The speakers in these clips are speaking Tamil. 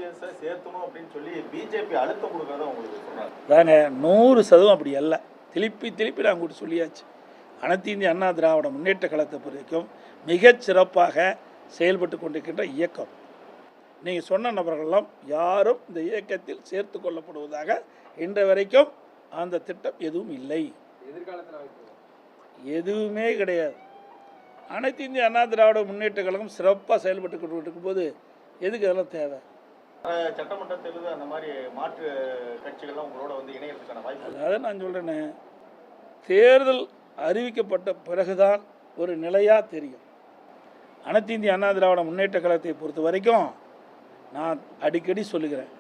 ஓபிஎஸ்ஸை சேர்த்தணும் அப்படின்னு சொல்லி பிஜேபி அழுத்தம் கொடுக்கறத உங்களுக்கு சொல்றாங்க. தாங்க 100% அப்படி அல்ல. திருப்பி நான் கூட சொல்லியாச்சு. அனைத்து இந்திய அண்ணா திராவிட முன்னேற்ற கழகத்தை பொறுத்த மிகச் சிறப்பாக செயல்பட்டு கொண்டிருக்கின்ற இயக்கம். நீங்கள் சொன்ன நபர்களெல்லாம் யாரும் இந்த இயக்கத்தில் சேர்த்து கொள்ளப்படுவதாக இன்று வரைக்கும் அந்த திட்டம் எதுவும் இல்லை. எதுவுமே கிடையாது. அனைத்து இந்திய அண்ணா திராவிட முன்னேற்ற கழகம் சிறப்பாக செயல்பட்டு கொண்டு இருக்கும்போது எதுக்கு அதெல்லாம் தேவை? சட்டமன்ற தேர்தல் அந்த மாதிரி மாற்று கட்சிகள்லாம் உங்களோட வந்து இணையறதுக்கான வாய்ப்பு. அதாவது நான் சொல்கிறேன்னு, தேர்தல் அறிவிக்கப்பட்ட பிறகுதான் ஒரு நிலையாக தெரியும். அனைத்து இந்திய அண்ணா திராவிட முன்னேற்ற கழகத்தை பொறுத்த வரைக்கும் நான் அடிக்கடி சொல்லுகிறேன்,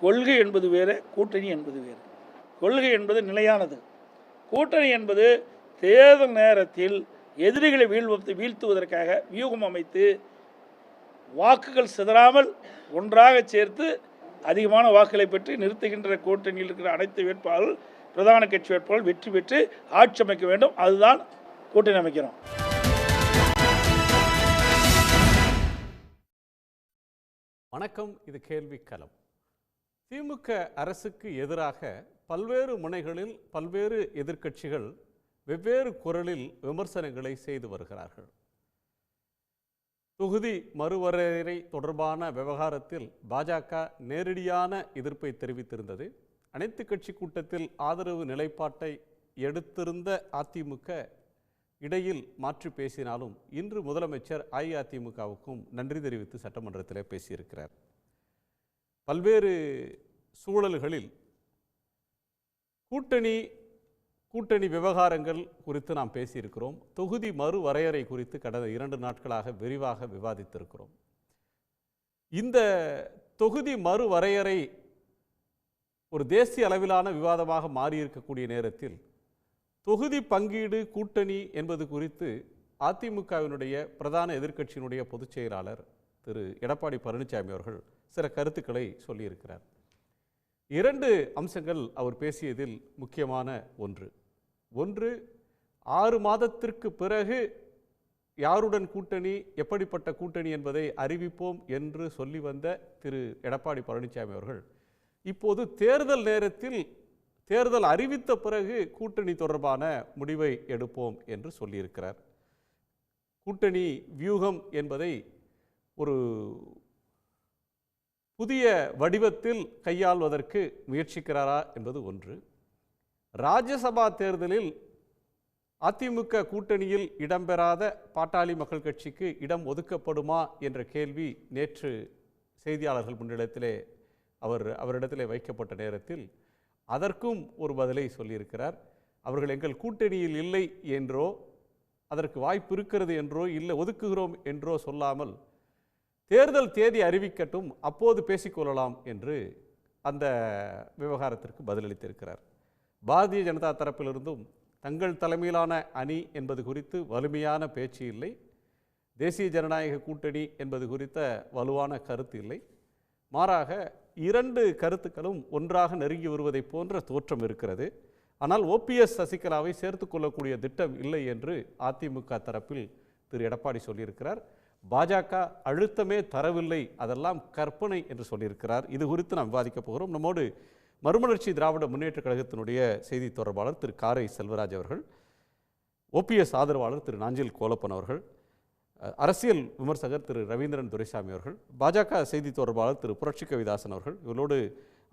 கொள்கை என்பது வேறு, கூட்டணி என்பது வேறு. கொள்கை என்பது நிலையானது. கூட்டணி என்பது தேர்தல் நேரத்தில் எதிரிகளை வீழ்த்துவதற்காக வியூகம் அமைத்து வாக்குகள் சிதறாமல் ஒன்றாக சேர்த்து அதிகமான வாக்குகளை பெற்று நிறுத்துகின்ற கூட்டணியில் இருக்கிற அனைத்து வேட்பாளர்கள், பிரதான கட்சி வேட்பாளர்கள் வெற்றி பெற்று ஆட்சி அமைக்க வேண்டும். அதுதான் கூட்டணி அமைக்கிறோம். வணக்கம், இது கேள்விக்களம். திமுக அரசுக்கு எதிராக பல்வேறு முனைகளில் பல்வேறு எதிர்க்கட்சிகள் வெவ்வேறு குரலில் விமர்சனங்களை செய்து வருகிறார்கள். தொகுதி மறுவரையறை தொடர்பான விவகாரத்தில் பாஜக நேரடியான எதிர்ப்பை தெரிவித்திருந்தது. அனைத்து கட்சி கூட்டத்தில் ஆதரவு நிலைப்பாட்டை எடுத்திருந்த அதிமுக இடையில் மாற்றி பேசினாலும் இன்று முதலமைச்சர் அஇஅதிமுகவுக்கும் நன்றி தெரிவித்து சட்டமன்றத்தில் பேசியிருக்கிறார். பல்வேறு சூழல்களில் கூட்டணி விவகாரங்கள் குறித்து நாம் பேசியிருக்கிறோம். தொகுதி மறுவரையறை குறித்து கடந்த 2 நாட்களாக விரிவாக விவாதித்திருக்கிறோம். இந்த தொகுதி மறுவரையறை ஒரு தேசிய அளவிலான விவாதமாக மாறியிருக்கக்கூடிய நேரத்தில் தொகுதி பங்கீடு கூட்டணி என்பது குறித்து அதிமுகவினுடைய பிரதான எதிர்க்கட்சியினுடைய பொதுச் செயலாளர் திரு எடப்பாடி பழனிசாமி அவர்கள் சில கருத்துக்களை சொல்லியிருக்கிறார். 2 அம்சங்கள் அவர் பேசியதில் முக்கியமான ஒன்று 6 மாதத்திற்கு பிறகு யாருடன் கூட்டணி, எப்படிப்பட்ட கூட்டணி என்பதை அறிவிப்போம் என்று சொல்லி வந்த திரு எடப்பாடி பழனிசாமி அவர்கள் இப்போது தேர்தல் நேரத்தில் தேர்தல் அறிவித்த பிறகு கூட்டணி தொடர்பான முடிவை எடுப்போம் என்று சொல்லியிருக்கிறார். கூட்டணி வியூகம் என்பதை ஒரு புதிய வடிவத்தில் கையாள்வதற்கு முயற்சிக்கிறாரா என்பது ஒன்று. ராஜ்யசபா தேர்தலில் அதிமுக கூட்டணியில் இடம்பெறாத பாட்டாளி மக்கள் கட்சிக்கு இடம் ஒதுக்கப்படுமா என்ற கேள்வி நேற்று செய்தியாளர்கள் முன்னிடத்திலே அவரிடத்திலே வைக்கப்பட்ட நேரத்தில் அதற்கும் ஒரு பதிலை சொல்லியிருக்கிறார். அவர்கள் எங்கள் கூட்டணியில் இல்லை என்றோ, அதற்கு வாய்ப்பு இருக்கிறது என்றோ, இல்லை ஒதுக்குகிறோம் என்றோ சொல்லாமல் தேர்தல் தேதி அறிவிக்கட்டும், அப்போது பேசிக்கொள்ளலாம் என்று அந்த விவகாரத்திற்கு பதிலளித்திருக்கிறார். பாரதிய ஜனதா தரப்பிலிருந்தும் தங்கள் தலைமையிலான அணி என்பது குறித்து வலிமையான பேச்சு இல்லை, தேசிய ஜனநாயக கூட்டணி என்பது குறித்த வலுவான கருத்து இல்லை. மாறாக 2 கருத்துக்களும் ஒன்றாக நெருங்கி வருவதை போன்ற தோற்றம் இருக்கிறது. ஆனால் ஓபிஎஸ் சசிகலாவை சேர்த்து கொள்ளக்கூடிய திட்டம் இல்லை என்று அதிமுக தரப்பில் திரு எடப்பாடி சொல்லியிருக்கிறார். பாஜக அழுத்தமே தரவில்லை, அதெல்லாம் கற்பனை என்று சொல்லியிருக்கிறார். இது குறித்து நாம் விவாதிக்கப் போகிறோம். நம்மோடு மறுமலர்ச்சி திராவிட முன்னேற்ற கழகத்தினுடைய செய்தி தொடர்பாளர் திரு காரை செல்வராஜ் அவர்கள், ஓபிஎஸ் ஆதரவாளர் திரு நாஞ்சில் கோலப்பன் அவர்கள், அரசியல் விமர்சகர் திரு ரவீந்திரன் துரைசாமி அவர்கள், பாஜக செய்தி தொடர்பாளர் திரு புரட்சி கவிதாசன் அவர்கள், இவர்களோடு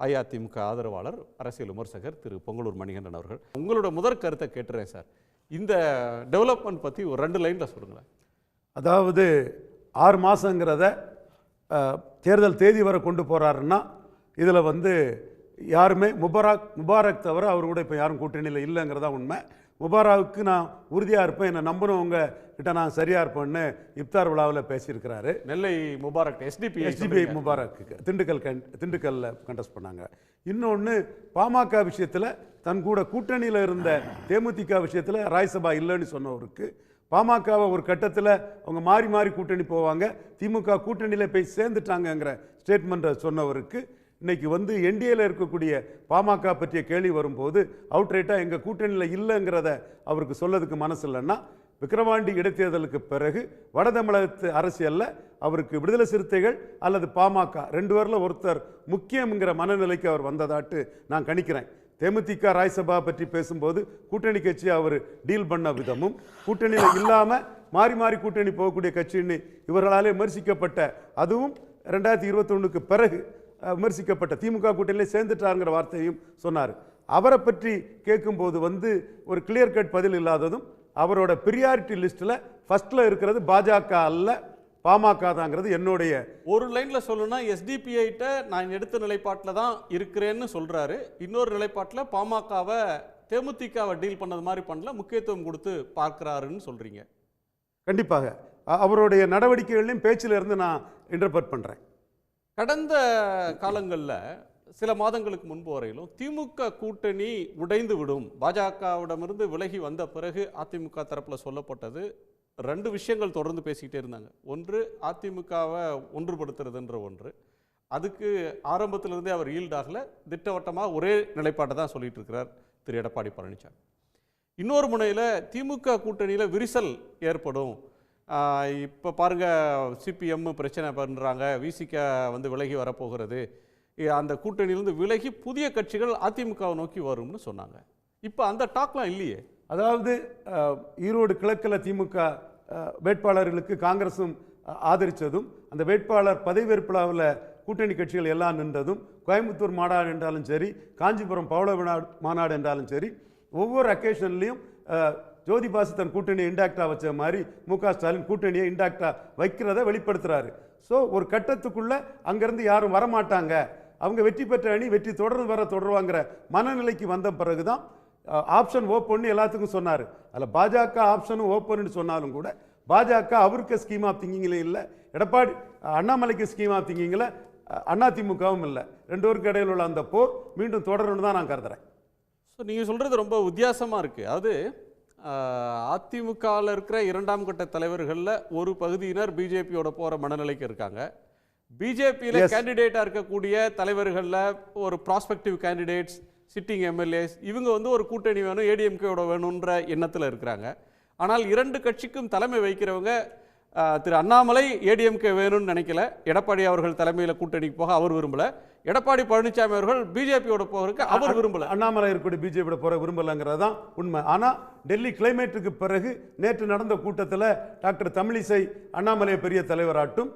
அஇஅதிமுக ஆதரவாளர் அரசியல் விமர்சகர் திரு பொங்கலூர் மணிகண்டன் அவர்கள். உங்களோட முதற் கருத்தை கேட்டுறேன் சார். இந்த டெவலப்மெண்ட் பற்றி ஒரு 2 லைனில் சொல்லுங்களேன். அதாவது 6 மாதங்கிறத தேர்தல் தேதி வரை கொண்டு போகிறாருன்னா இதில் யாருமே முபாரக் தவிர அவர் கூட இப்போ யாரும் கூட்டணியில் இல்லைங்கிறதா உண்மை. முபாரக்கு நான் உறுதியாக இருப்பேன், என்னை நம்புனவங்க கிட்ட நான் சரியாக இருப்பேன்னு இப்தார் விழாவில் பேசியிருக்கிறாரு. நெல்லை முபாரக் எஸ்டிபி முபாரக்கு திண்டுக்கல்ல கண்டஸ்ட் பண்ணாங்க. இன்னொன்று, பாமக விஷயத்தில் தன் கூட கூட்டணியில் இருந்த தேமுதிக விஷயத்தில் ராஜ்யசபா இல்லைன்னு சொன்னவருக்கு, பாமகவை ஒரு கட்டத்தில் அவங்க மாறி மாறி கூட்டணி போவாங்க, திமுக கூட்டணியில் போய் சேர்ந்துட்டாங்கங்கிற ஸ்டேட்மெண்ட்டை சொன்னவருக்கு, இன்னைக்கு என்டிஏல இருக்கக்கூடிய பாமக பற்றிய கேள்வி வரும்போது அவுட்ரைட்டாக எங்கள் கூட்டணியில் இல்லைங்கிறத அவருக்கு சொல்லதுக்கு மனசு இல்லைன்னா, விக்கிரவாண்டி இடைத்தேர்தலுக்கு பிறகு வட தமிழகத்து அரசியல்ல அவருக்கு விடுதலை சிறுத்தைகள் அல்லது பாமக ரெண்டு பேரில் ஒருத்தர் முக்கியங்கிற மனநிலைக்கு அவர் வந்ததாட்டு நான் கணிக்கிறேன். தேமுதிக ராஜ்யசபா பற்றி பேசும்போது கூட்டணி கட்சி அவர் டீல் பண்ண விதமும், கூட்டணியில் இல்லாமல் மாறி மாறி கூட்டணி போகக்கூடிய கட்சின்னு இவர்களாலே விமர்சிக்கப்பட்ட, அதுவும் 2021க்கு பிறகு விமர்சிக்கப்பட்ட திமுக கூட்டணியிலே சேர்ந்துட்டாருங்கிற வார்த்தையும் சொன்னார். அவரை பற்றி கேட்கும்போது ஒரு கிளியர் கட் பதில் இல்லாததும், அவரோட பிரியாரிட்டி லிஸ்ட்டில் ஃபர்ஸ்ட்ல இருக்கிறது பாஜக அல்ல பாமக தாங்கிறது என்னுடைய ஒரு லைன்ல சொல்லணும்னா எஸ்டிபிஐட்ட நான் எடுத்த நிலைப்பாட்டில் தான் இருக்கிறேன்னு சொல்றாரு. இன்னொரு நிலைப்பாட்டில் பாமகவை தேமுதிகவை டீல் பண்ணது மாதிரி பண்ணல, முக்கியத்துவம் கொடுத்து பார்க்கிறாருன்னு சொல்றீங்க. கண்டிப்பாக அவருடைய நடவடிக்கைகளையும் பேச்சில் இருந்து நான் இன்டர்பிரட் பண்றேன். கடந்த காலங்களில் சில மாதங்களுக்கு முன்பு வரையிலும் திமுக கூட்டணி உடைந்து விடும், பாஜகவிடமிருந்து விலகி வந்த பிறகு அதிமுக தரப்பில் சொல்லப்பட்டது ரெண்டு விஷயங்கள் தொடர்ந்து பேசிக்கிட்டே இருந்தாங்க. ஒன்று அதிமுகவை ஒன்றுபடுத்துறதுன்ற ஒன்று, அதுக்கு ஆரம்பத்திலிருந்தே அவர் ஈல்டாகல, திட்டவட்டமாக ஒரே நிலைப்பாட்டை தான் சொல்லிட்டு இருக்கிறார் திரு எடப்பாடி பழனிசாமி. இன்னொரு முனையில் திமுக கூட்டணியில் விரிசல் ஏற்படும், இப்போ பாருங்கள் சிபிஎம் பிரச்சனை பண்ணுறாங்க, விசிக விலகி வரப்போகிறது, அந்த கூட்டணியிலிருந்து விலகி புதிய கட்சிகள் அதிமுகவை நோக்கி வரும்னு சொன்னாங்க. இப்போ அந்த டாக்லாம் இல்லையே. அதாவது ஈரோடு கிழக்கில் திமுக வேட்பாளர்களுக்கு காங்கிரஸும் ஆதரித்ததும், அந்த வேட்பாளர் பதவியேற்பில் கூட்டணி கட்சிகள் எல்லாம் நின்றதும், கோயம்புத்தூர் மாநாடு என்றாலும் சரி, காஞ்சிபுரம் பவள மாநாடு என்றாலும் சரி, ஒவ்வொரு அக்கேஷன்லையும் ஜோதி பாசு தன் கூட்டணியை இன்டாக்டாக வச்ச மாதிரி முக ஸ்டாலின் கூட்டணியை இன்டாக்டாக வைக்கிறத வெளிப்படுத்துறாரு. ஸோ ஒரு கட்டத்துக்குள்ள அங்கேருந்து யாரும் வரமாட்டாங்க, அவங்க வெற்றி பெற்ற அணி வெற்றி தொடருவாங்கிற மனநிலைக்கு வந்த பிறகுதான் ஆப்ஷன் ஓப்பன் எல்லாத்துக்கும் சொன்னார். அதில் பாஜக ஆப்ஷனும் ஓப்பன் சொன்னாலும் கூட பாஜக அவருக்கு ஸ்கீம் ஆஃப் திங்கிங்கில் இல்லை, எடப்பாடி அண்ணாமலைக்கு ஸ்கீம் ஆஃப் திங்கிங்கில் அதிமுகவும் இல்லை. ரெண்டு பேருக்கு இடையில் உள்ள அந்த போர் மீண்டும் தொடரணும்னு தான் நான் கருதுறேன். ஸோ நீங்கள் சொல்கிறது ரொம்ப வித்தியாசமாக இருக்குது. அதாவது அதிமுகவில் இருக்கிற இரண்டாம் கட்ட தலைவர்களில் ஒரு பகுதியினர் பிஜேபியோட போகிற மனநிலைக்கு இருக்காங்க. பிஜேபியில் கேண்டிடேட்டாக இருக்கக்கூடிய தலைவர்களில் ஒரு ப்ராஸ்பெக்டிவ் கேண்டிடேட்ஸ், சிட்டிங் எம்எல்ஏஸ், இவங்க ஒரு கூட்டணி வேணும், ஏடிஎம்கேயோட வேணுன்ற எண்ணத்தில் இருக்கிறாங்க. ஆனால் இரண்டு கட்சிக்கும் தலைமை வைக்கிறவங்க திரு அண்ணாமலை ஏடிஎம்கே வேணும்னு நினைக்கல, எடப்பாடி அவர்கள் தலைமையில் கூட்டணிக்கு போக அவர் விரும்பல, எடப்பாடி பழனிசாமி அவர்கள் பிஜேபியோட போகிறதுக்கு அவர் விரும்பல, அண்ணாமலை இருக்கக்கூடிய பிஜேபியோட போற விரும்பலங்கிறது தான் உண்மை. ஆனால் டெல்லி கிளைமேட்டுக்கு பிறகு நேற்று நடந்த கூட்டத்தில் டாக்டர் தமிழிசை அண்ணாமலை பெரிய தலைவராட்டும்,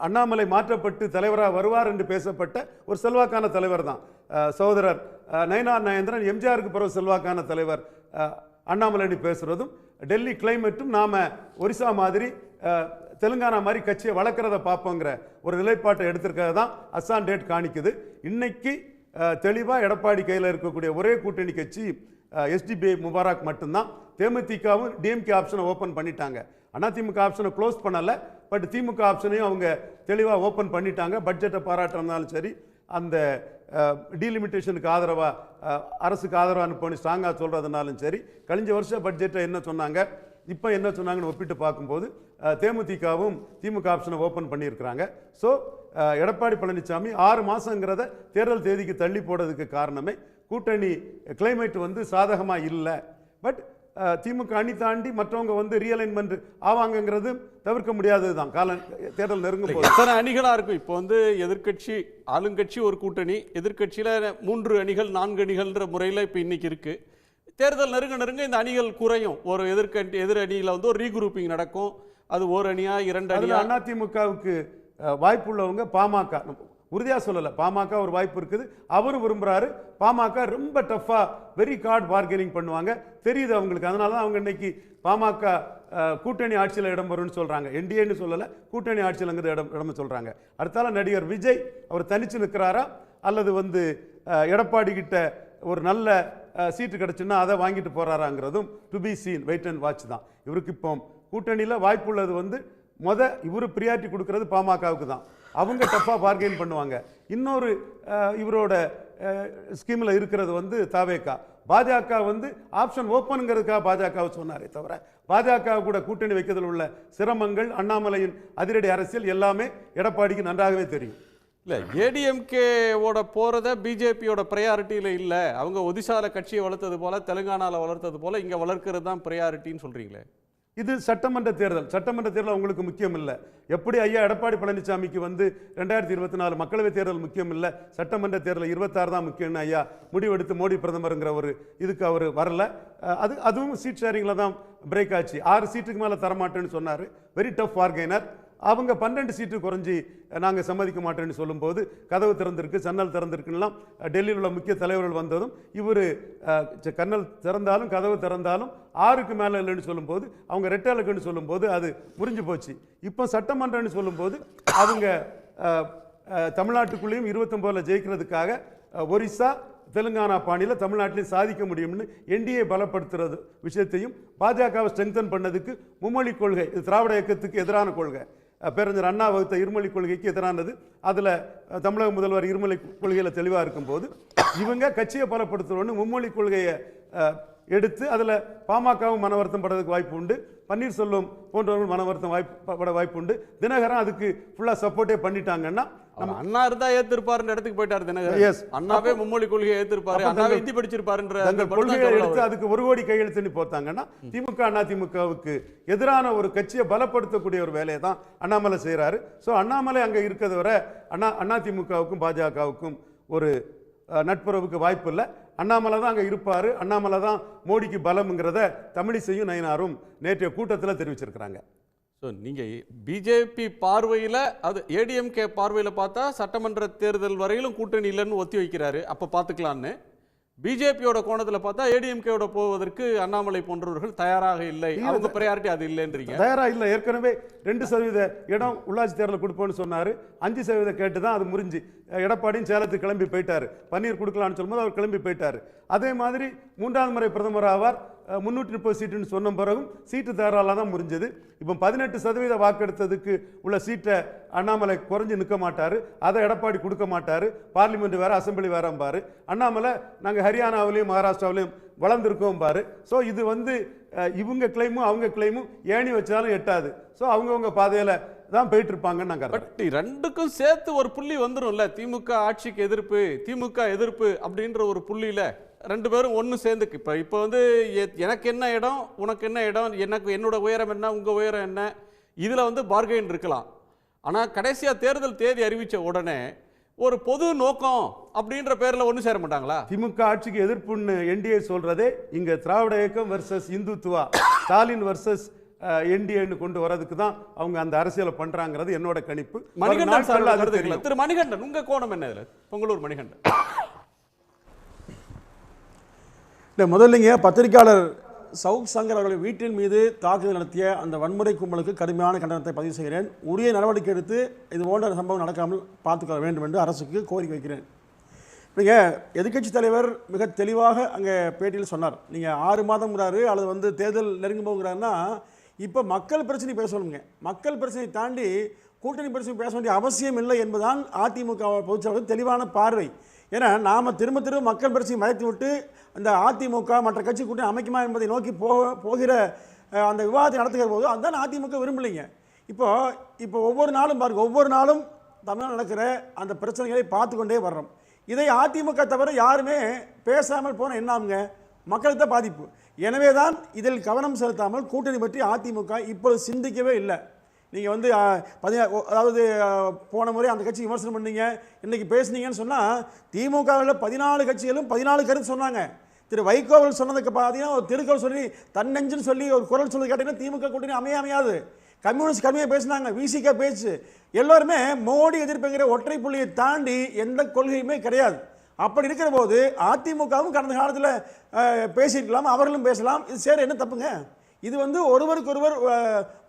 அண்ணாமலை மாற்றப்பட்டு தலைவராக வருவார் என்று பேசப்பட்ட ஒரு செல்வாக்கான தலைவர் தான் சகோதரர் நயனார் நாகேந்திரன். எம்ஜிஆருக்கு பிறகு செல்வாக்கான தலைவர் அண்ணாமலை பேசுறதும், டெல்லி கிளைமேட்டும் நாம ஒரிசா மாதிரி தெலுங்கானா மாதிரி கட்சியை வளர்க்குறத பார்ப்போங்கிற ஒரு நிலைப்பாட்டை எடுத்திருக்கிறது தான் அஸ்ஸாம் டேட் காணிக்குது. இன்னைக்கு தெளிவாக எடப்பாடி கையில் இருக்கக்கூடிய ஒரே கூட்டணி கட்சி எஸ்டிபிஐ முபாரக் மட்டும்தான். தேமுதிகவும் டிஎம்கே ஆப்ஷனை ஓப்பன் பண்ணிட்டாங்க, அதிமுக ஆப்ஷனை க்ளோஸ் பண்ணலை, பட் திமுக ஆப்ஷனையும் அவங்க தெளிவாக ஓப்பன் பண்ணிட்டாங்க. பட்ஜெட்டை பாராட்டுறதுனாலும் சரி, அந்த டீலிமிட்டேஷனுக்கு ஆதரவாக அரசுக்கு ஆதரவாக அனுப்பி ஸ்ட்ராங்காக சொல்கிறதுனாலும் சரி, கழிஞ்ச வருஷம் பட்ஜெட்டை என்ன சொன்னாங்க இப்போ என்ன சொன்னாங்கன்னு ஒப்பிட்டு பார்க்கும்போது தேமுதிகவும் திமுக ஆப்ஷனை ஓப்பன் பண்ணியிருக்கிறாங்க. ஸோ எடப்பாடி பழனிசாமி 6 மாதங்கிறத தேர்தல் தேதிக்கு தள்ளி போடுறதுக்கு காரணமே கூட்டணி கிளைமேட் சாதகமாக இல்லை. பட் திமுக அணி தாண்டி மற்றவங்க ரீஅலைன்மெண்ட் ஆவாங்கங்கிறது தவிர்க்க முடியாதது தான். தேர்தல் நெருங்கும் போது எத்தனை அணிகளாக இருக்கும். இப்போ எதிர்கட்சி ஆளுங்கட்சி ஒரு கூட்டணி, எதிர்கட்சியில் 3 அணிகள் 4 அணிகள்ன்ற முறையில் இப்போ இன்னைக்கு இருக்கு. தேர்தல் நெருங்க இந்த அணிகள் குறையும். ஒரு எதிர் அணியில் ஒரு ரீகுரூப்பிங் நடக்கும். அது ஒரு அணியா 2 அணியா. அதிமுகவுக்கு வாய்ப்பு உள்ளவங்க பாமக உறுதியாக சொல்லலை, பாமக ஒரு வாய்ப்பு இருக்குது, அவரும் விரும்புகிறாரு. பாமக ரொம்ப டஃப்பாக வெரி கார்ட் பார்கெனிங் பண்ணுவாங்க தெரியுது அவங்களுக்கு. அதனால தான் அவங்க இன்னைக்கு பாமக கூட்டணி ஆட்சியில் இடம் வரும்னு சொல்கிறாங்க. என்டிஏன்னு சொல்லலை, கூட்டணி ஆட்சியில் அங்கே இடம் சொல்கிறாங்க. அடுத்தால நடிகர் விஜய் அவர் தனிச்சு நிற்கிறாரா அல்லது எடப்பாடி கிட்ட ஒரு நல்ல சீட்டு கிடச்சுன்னா அதை வாங்கிட்டு போகிறாராங்கிறதும் to be seen, wait and watch தான். இவருக்கு இப்போ கூட்டணியில் வாய்ப்புள்ளது இவரு பிரியாரிட்டி கொடுக்கறது பாமகவுக்கு தான். அவங்க டஃப்பாக பார்கெயின் பண்ணுவாங்க. இன்னொரு இவரோட ஸ்கீமில் இருக்கிறது தாவேகா. பாஜக ஆப்ஷன் ஓப்பனுங்கிறதுக்காக பாஜகவை சொன்னாரே தவிர பாஜக கூட கூட்டணி வைக்கிறதுல உள்ள சிரமங்கள், அண்ணாமலையின் அதிரடி அரசியல் எல்லாமே எடப்பாடிக்கு நன்றாகவே தெரியும். இல்லை, ஏடிஎம்கேவோட போகிறத பிஜேபியோட ப்ரையாரிட்டியில் இல்லை. அவங்க ஒடிசாவில் கட்சியை வளர்த்தது போல், தெலுங்கானாவில் வளர்த்தது போல் இங்கே வளர்க்கிறது தான் ப்ரையாரிட்டின்னு சொல்கிறீங்களே. இது சட்டமன்ற தேர்தல் உங்களுக்கு முக்கியம் இல்லை. எப்படி ஐயா எடப்பாடி பழனிசாமிக்கு வந்து 2024 மக்களவைத் தேர்தல் முக்கியம் இல்லை, சட்டமன்ற தேர்தல் 26 தான் முக்கியம்னு ஐயா முடிவெடுத்து மோடி பிரதமருங்கிற ஒரு இதுக்கு அவர் வரல. அதுவும் சீட் ஷேரிங்கில் தான் பிரேக் ஆச்சு. 6 சீட்டுக்கு மேலே தரமாட்டேன்னு சொன்னார். Very tough bargainer. அவங்க 12 சீட்டு குறைஞ்சி நாங்கள் சம்மதிக்க மாட்டேன்னு சொல்லும்போது கதவு திறந்திருக்கு, சன்னல் திறந்திருக்குலாம் டெல்லியில் உள்ள முக்கிய தலைவர்கள் வந்ததும் இவர் கண்ணல் திறந்தாலும் கதவு திறந்தாலும் 6க்கு மேலே இல்லைன்னு சொல்லும்போது அவங்க ரெட்டலுக்குன்னு சொல்லும்போது அது முறிஞ்சு போச்சு. இப்போ சட்டமன்றம்னு சொல்லும்போது அவங்க தமிழ்நாட்டுக்குள்ளேயும் 29 ஜெயிக்கிறதுக்காக ஒரிசா தெலுங்கானா பாணியில் தமிழ்நாட்டிலையும் சாதிக்க முடியும்னு என்டிஏ பலப்படுத்துறது விஷயத்தையும் பாஜகவை ஸ்ட்ரெங்தன் பண்ணதுக்கு மும்மொழி கொள்கை, இது திராவிட இயக்கத்துக்கு எதிரான கொள்கை, பேரறிஞர் அண்ணா வகுத்த இருமொழி கொள்கைக்கு எதிரானது. அதில் தமிழக முதல்வர் இருமொழி கொள்கையில் தெளிவாக இருக்கும்போது இவங்க கட்சியை பலப்படுத்துறோன்னு மும்மொழி கொள்கையை எடுத்து அதில் பாமகவும் மனவருத்தம் படுறதுக்கு வாய்ப்பு உண்டு, பன்னீர்செல்வம் போன்றவர்கள் மனவருத்தம் வாய்ப்பு உண்டு. தினகரன் அதுக்கு ஃபுல்லாக சப்போர்ட்டே பண்ணிட்டாங்கன்னா அண்ணா இருந்தா ஏத்திருப்பாருன்ற இடத்துக்கு போயிட்டாரு தினகரன். அண்ணாவே மும்மொழி கொள்கையை ஏத்திருப்பாரு, அண்ணாவே இந்தி படிச்சிருப்பாருன்ற கொள்கையை எடுத்து அதுக்கு 1 கோடி கையெழுத்து போட்டாங்கன்னா திமுக அதிமுகவுக்கு எதிரான ஒரு கட்சியை பலப்படுத்தக்கூடிய ஒரு வேலையை தான் அண்ணாமலை செய்யறாரு. ஸோ அண்ணாமலை அங்கே இருக்கிறத வரை அதிமுகவுக்கும் பாஜகவுக்கும் ஒரு நட்புறவுக்கு வாய்ப்பு இல்லை. அண்ணாமலை தான் அங்கே இருப்பார். அண்ணாமலை தான் மோடிக்கு பலம்ங்கிறத தமிழிசையும் நயினாரும் நேற்றைய கூட்டத்தில் தெரிவிச்சிருக்கிறாங்க. ஸோ நீங்கள் பிஜேபி பார்வையில், அது ஏடிஎம்கே பார்வையில் பார்த்தா சட்டமன்ற தேர்தல் வரையிலும் கூட்டணி இல்லைன்னு ஒத்தி வைக்கிறாரு, அப்போ பார்த்துக்கலான்னு. பிஜேபியோட கோணத்தில் பார்த்தா ஏடிஎம்கேயோட போவதற்கு அண்ணாமலை போன்றவர்கள் தயாராக இல்லை, அவங்க ப்ரையாரிட்டி அது இல்லைன்றீங்க. தயாராக இல்லை. ஏற்கனவே 2% இடம் உள்ளாட்சி தேர்தலில் கொடுப்போன்னு சொன்னார். 5% கேட்டு தான் அது முறிஞ்சு எடப்பாடியும் சேலத்துக்கு கிளம்பி போயிட்டார். பன்னீர் கொடுக்கலான்னு சொல்லும்போது அவர் கிளம்பி போயிட்டார். அதே மாதிரி 3வது முறை பிரதமர் ஆவார். 330 சீட்டுன்னு சொன்ன பிறகும் சீட்டு தயாரால தான் முறிஞ்சது. இப்போ 18% வாக்கெடுத்ததுக்கு உள்ள சீட்டை அண்ணாமலை குறைஞ்சு நிற்க மாட்டார். அதை எடப்பாடி கொடுக்க மாட்டார். பார்லிமெண்ட் வேற, அசம்பிளி வேறம்பாரு. அண்ணாமலை நாங்கள் ஹரியானாவிலையும் மகாராஷ்டிராவிலையும் வளர்ந்துருக்கோம் பாரு. ஸோ இது வந்து இவங்க கிளைமும் அவங்க கிளைமும் ஏணி வச்சாலும் எட்டாது. ஸோ அவங்கவுங்க பாதையில் தான் போயிட்டு இருப்பாங்கன்னு நாங்கள். பட் ரெண்டுக்கும் சேர்த்து ஒரு புள்ளி வந்துடும்ல, திமுக ஆட்சிக்கு எதிர்ப்பு, திமுக எதிர்ப்பு அப்படின்ற ஒரு புள்ளியில் 2 பேரும் ஒன்று சேர்ந்து இப்போ வந்து எனக்கு என்ன இடம், உனக்கு என்ன இடம், என்னோட உயரம் என்ன, உங்கள் உயரம் என்ன, இதில் வந்து பார்கெயின் இருக்கலாம். ஆனால் கடைசியாக தேர்தல் தேதி அறிவித்த உடனே ஒரு பொது நோக்கம் அப்படின்ற பேரில் ஒன்று சேர மாட்டாங்களா? திமுக ஆட்சிக்கு எதிர்ப்புன்னு என்டிஏ சொல்றதே இங்கே திராவிட இயக்கம் வர்சஸ் இந்துத்துவா, ஸ்டாலின் வர்சஸ் என்டிஏன்னு கொண்டு வரதுக்கு தான் அவங்க அந்த அரசியலை பண்றாங்கிறது என்னோட கணிப்பு. மணிகண்டன், திரு மணிகண்டன், உங்க கோணம் என்ன இதில்? பொங்கலூர் மணிகண்டன். இல்லை, முதல்லைங்க பத்திரிகையாளர் சவுக் சங்கர் அவர்கள் வீட்டின் மீது தாக்குதல் நடத்திய அந்த வன்முறை கும்பலுக்கு கடுமையான கண்டனத்தை பதிவு செய்கிறேன். உரிய நடவடிக்கை எடுத்து இது போன்ற சம்பவம் நடக்காமல் பார்த்துக்கொள்ள வேண்டும் என்று அரசுக்கு கோரிக்கை வைக்கிறேன். நீங்கள் எதிர்க்கட்சி தலைவர் மிக தெளிவாக அங்கே பேட்டியில் சொன்னார். நீங்கள் 6 மாதம்ங்கிறாரு அல்லது வந்து தேர்தல் நெருங்கும் போகிறாருன்னா இப்போ மக்கள் பிரச்சனை பேசணுங்க. மக்கள் பிரச்சனை தாண்டி கூட்டணி பிரச்சனை பேச வேண்டிய அவசியம் இல்லை என்பதுதான் அதிமுக பொதுச்செயலாளர் தெளிவான பார்வை. ஏன்னா நாம் திரும்ப மக்கள் பிரச்சனை மறைத்து விட்டு அந்த அதிமுக மற்ற கட்சி கூட்டணி அமைக்குமா என்பதை நோக்கி போகிற அந்த விவாதத்தை நடத்துகிற போது அதுதான் அதிமுக விரும்பலைங்க. இப்போ ஒவ்வொரு நாளும் பாருங்க, ஒவ்வொரு நாளும் தமிழ்நாடு நடக்கிற அந்த பிரச்சனைகளை பார்த்து கொண்டே வர்றோம். இதை அதிமுக தவிர யாருமே பேசாமல் போன என்னாமுங்க, மக்களுக்கு தான் பாதிப்பு. எனவே தான் இதில் கவனம் செலுத்தாமல் கூட்டணி பற்றி அதிமுக இப்பொழுது சிந்திக்கவே இல்லை. நீங்கள் வந்து அதாவது போன முறை அந்த கட்சி விமர்சனம் பண்ணீங்க, இன்றைக்கி பேசுனீங்கன்னு சொன்னால் திமுகவில் 14 கட்சிகளும் 14 கருத்து சொன்னாங்க. திரு வைகோவல் சொன்னதுக்கு பார்த்தீங்கன்னா ஒரு திருக்குறள் சொல்லி தன்னெஞ்சுன்னு சொல்லி ஒரு குரல் சொல்லி கேட்டீங்கன்னா திமுக கூட்டணி அமையாது. கம்யூனிஸ்ட் கம்மியாக பேசினாங்க, விசிக பேச்சு. எல்லோருமே மோடி எதிர்ப்புங்கிற ஒற்றை புள்ளியை தாண்டி எந்த கொள்கையுமே கிடையாது. அப்படி இருக்கிற போது அதிமுகவும் கடந்த காலத்தில் பேசியிருக்கலாம், அவர்களும் பேசலாம். இது சேர என்ன தப்புங்க? இது வந்து ஒருவருக்கொருவர்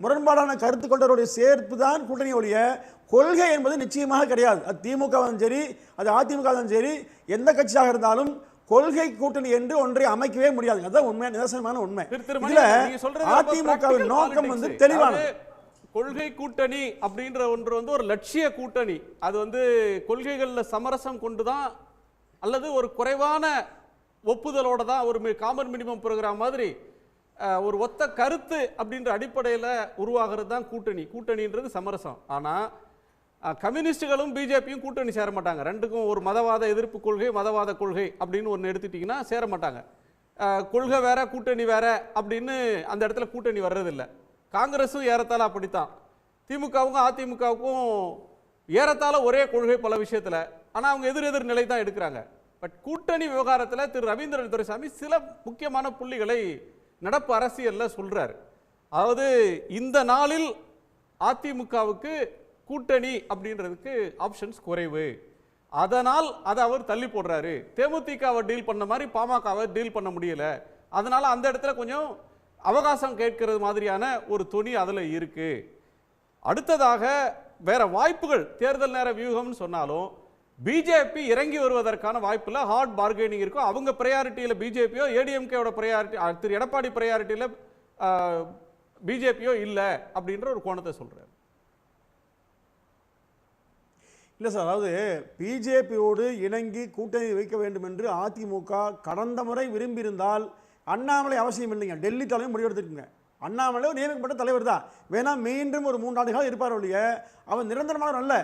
முரண்பாடான கருத்து கொண்டவருடைய சேர்ப்பு தான் கூட்டணி ஒழிய கொள்கை என்பது நிச்சயமாக கிடையாது. அது திமுகவும் சரி, அது அதிமுகவும் சரி, எந்த கட்சியாக இருந்தாலும் கொள்கை கூட்டணி என்று ஒன்றை அமைக்கவே முடியாது. அதுதான் உண்மை, நிதர்சனமான உண்மை. அதிமுகவின் நோக்கம் வந்து தெளிவானது. கொள்கை கூட்டணி அப்படின்ற ஒன்று வந்து ஒரு லட்சிய கூட்டணி. அது வந்து கொள்கைகளில் சமரசம் கொண்டுதான் அல்லது ஒரு குறைவான ஒப்புதலோட தான் ஒரு காமன் மினிமம் ப்ரோக்ராம் மாதிரி ஒரு ஒத்த கருத்து அப்படின்ற அடிப்படையில் உருவாகிறது தான் கூட்டணி. கூட்டணின்றது சமரசம். ஆனால் கம்யூனிஸ்டுகளும் பிஜேபியும் கூட்டணி சேர மாட்டாங்க. ரெண்டுக்கும் ஒரு மதவாத எதிர்ப்பு கொள்கை, மதவாத கொள்கை அப்படின்னு ஒன்று எடுத்துட்டிங்கன்னா சேர மாட்டாங்க. கொள்கை வேற கூட்டணி வேற அப்படின்னு அந்த இடத்துல கூட்டணி வர்றதில்லை. காங்கிரஸும் ஏறத்தாழ அப்படித்தான். திமுகவுக்கும் அதிமுகவுக்கும் ஏறத்தாழ ஒரே கொள்கை பல விஷயத்தில், ஆனால் அவங்க எதிர் நிலை தான் எடுக்கிறாங்க. பட் கூட்டணி விவகாரத்தில் திரு ரவீந்திரன் துரைசாமி சில முக்கியமான புள்ளிகளை நடப்பு அரசியலில் சொல்றார். அதாவது இந்த நாளில் அதிமுகவுக்கு கூட்டணி அப்படின்றதுக்கு ஆப்ஷன்ஸ் குறைவு, அதனால் அதை அவர் தள்ளி போடுறாரு. தேமுதிகவை டீல் பண்ண மாதிரி பாமகவை டீல் பண்ண முடியல, அதனால அந்த இடத்துல கொஞ்சம் அவகாசம் கேட்கிறது மாதிரியான ஒரு துணி அதில் இருக்கு. அடுத்ததாக வேற வாய்ப்புகள் தேர்தல் நேர வியூகம்னு சொன்னாலும் பிஜேபி இறங்கி வருவதற்கான வாய்ப்புல ஹார்ட் பார்கெனிங் இருக்கும். அவங்க பிரையாரிட்டியில் பிஜேபியோ ஏடிஎம்கேவோட பிரையாரிட்டி திரு எடப்பாடி பிரையாரிட்டியில் பிஜேபியோ இல்லை அப்படின்ற ஒரு கோணத்தை சொல்றாரு. இல்லை சார், அதாவது பிஜேபியோடு இணங்கி கூட்டணி வைக்க வேண்டும் என்று அதிமுக கடந்த முறை விரும்பியிருந்தால் அண்ணாமலை அவசியம் இல்லைங்க. டெல்லி தலைமை முடிவெடுத்துருக்குங்க. அண்ணாமலை நியமிக்கப்பட்ட தலைவர் தான், வேணா மீண்டும் ஒரு 3 ஆண்டுகள் இருப்பார் ஒழிய அவன் நிரந்தரமானவர் அல்ல.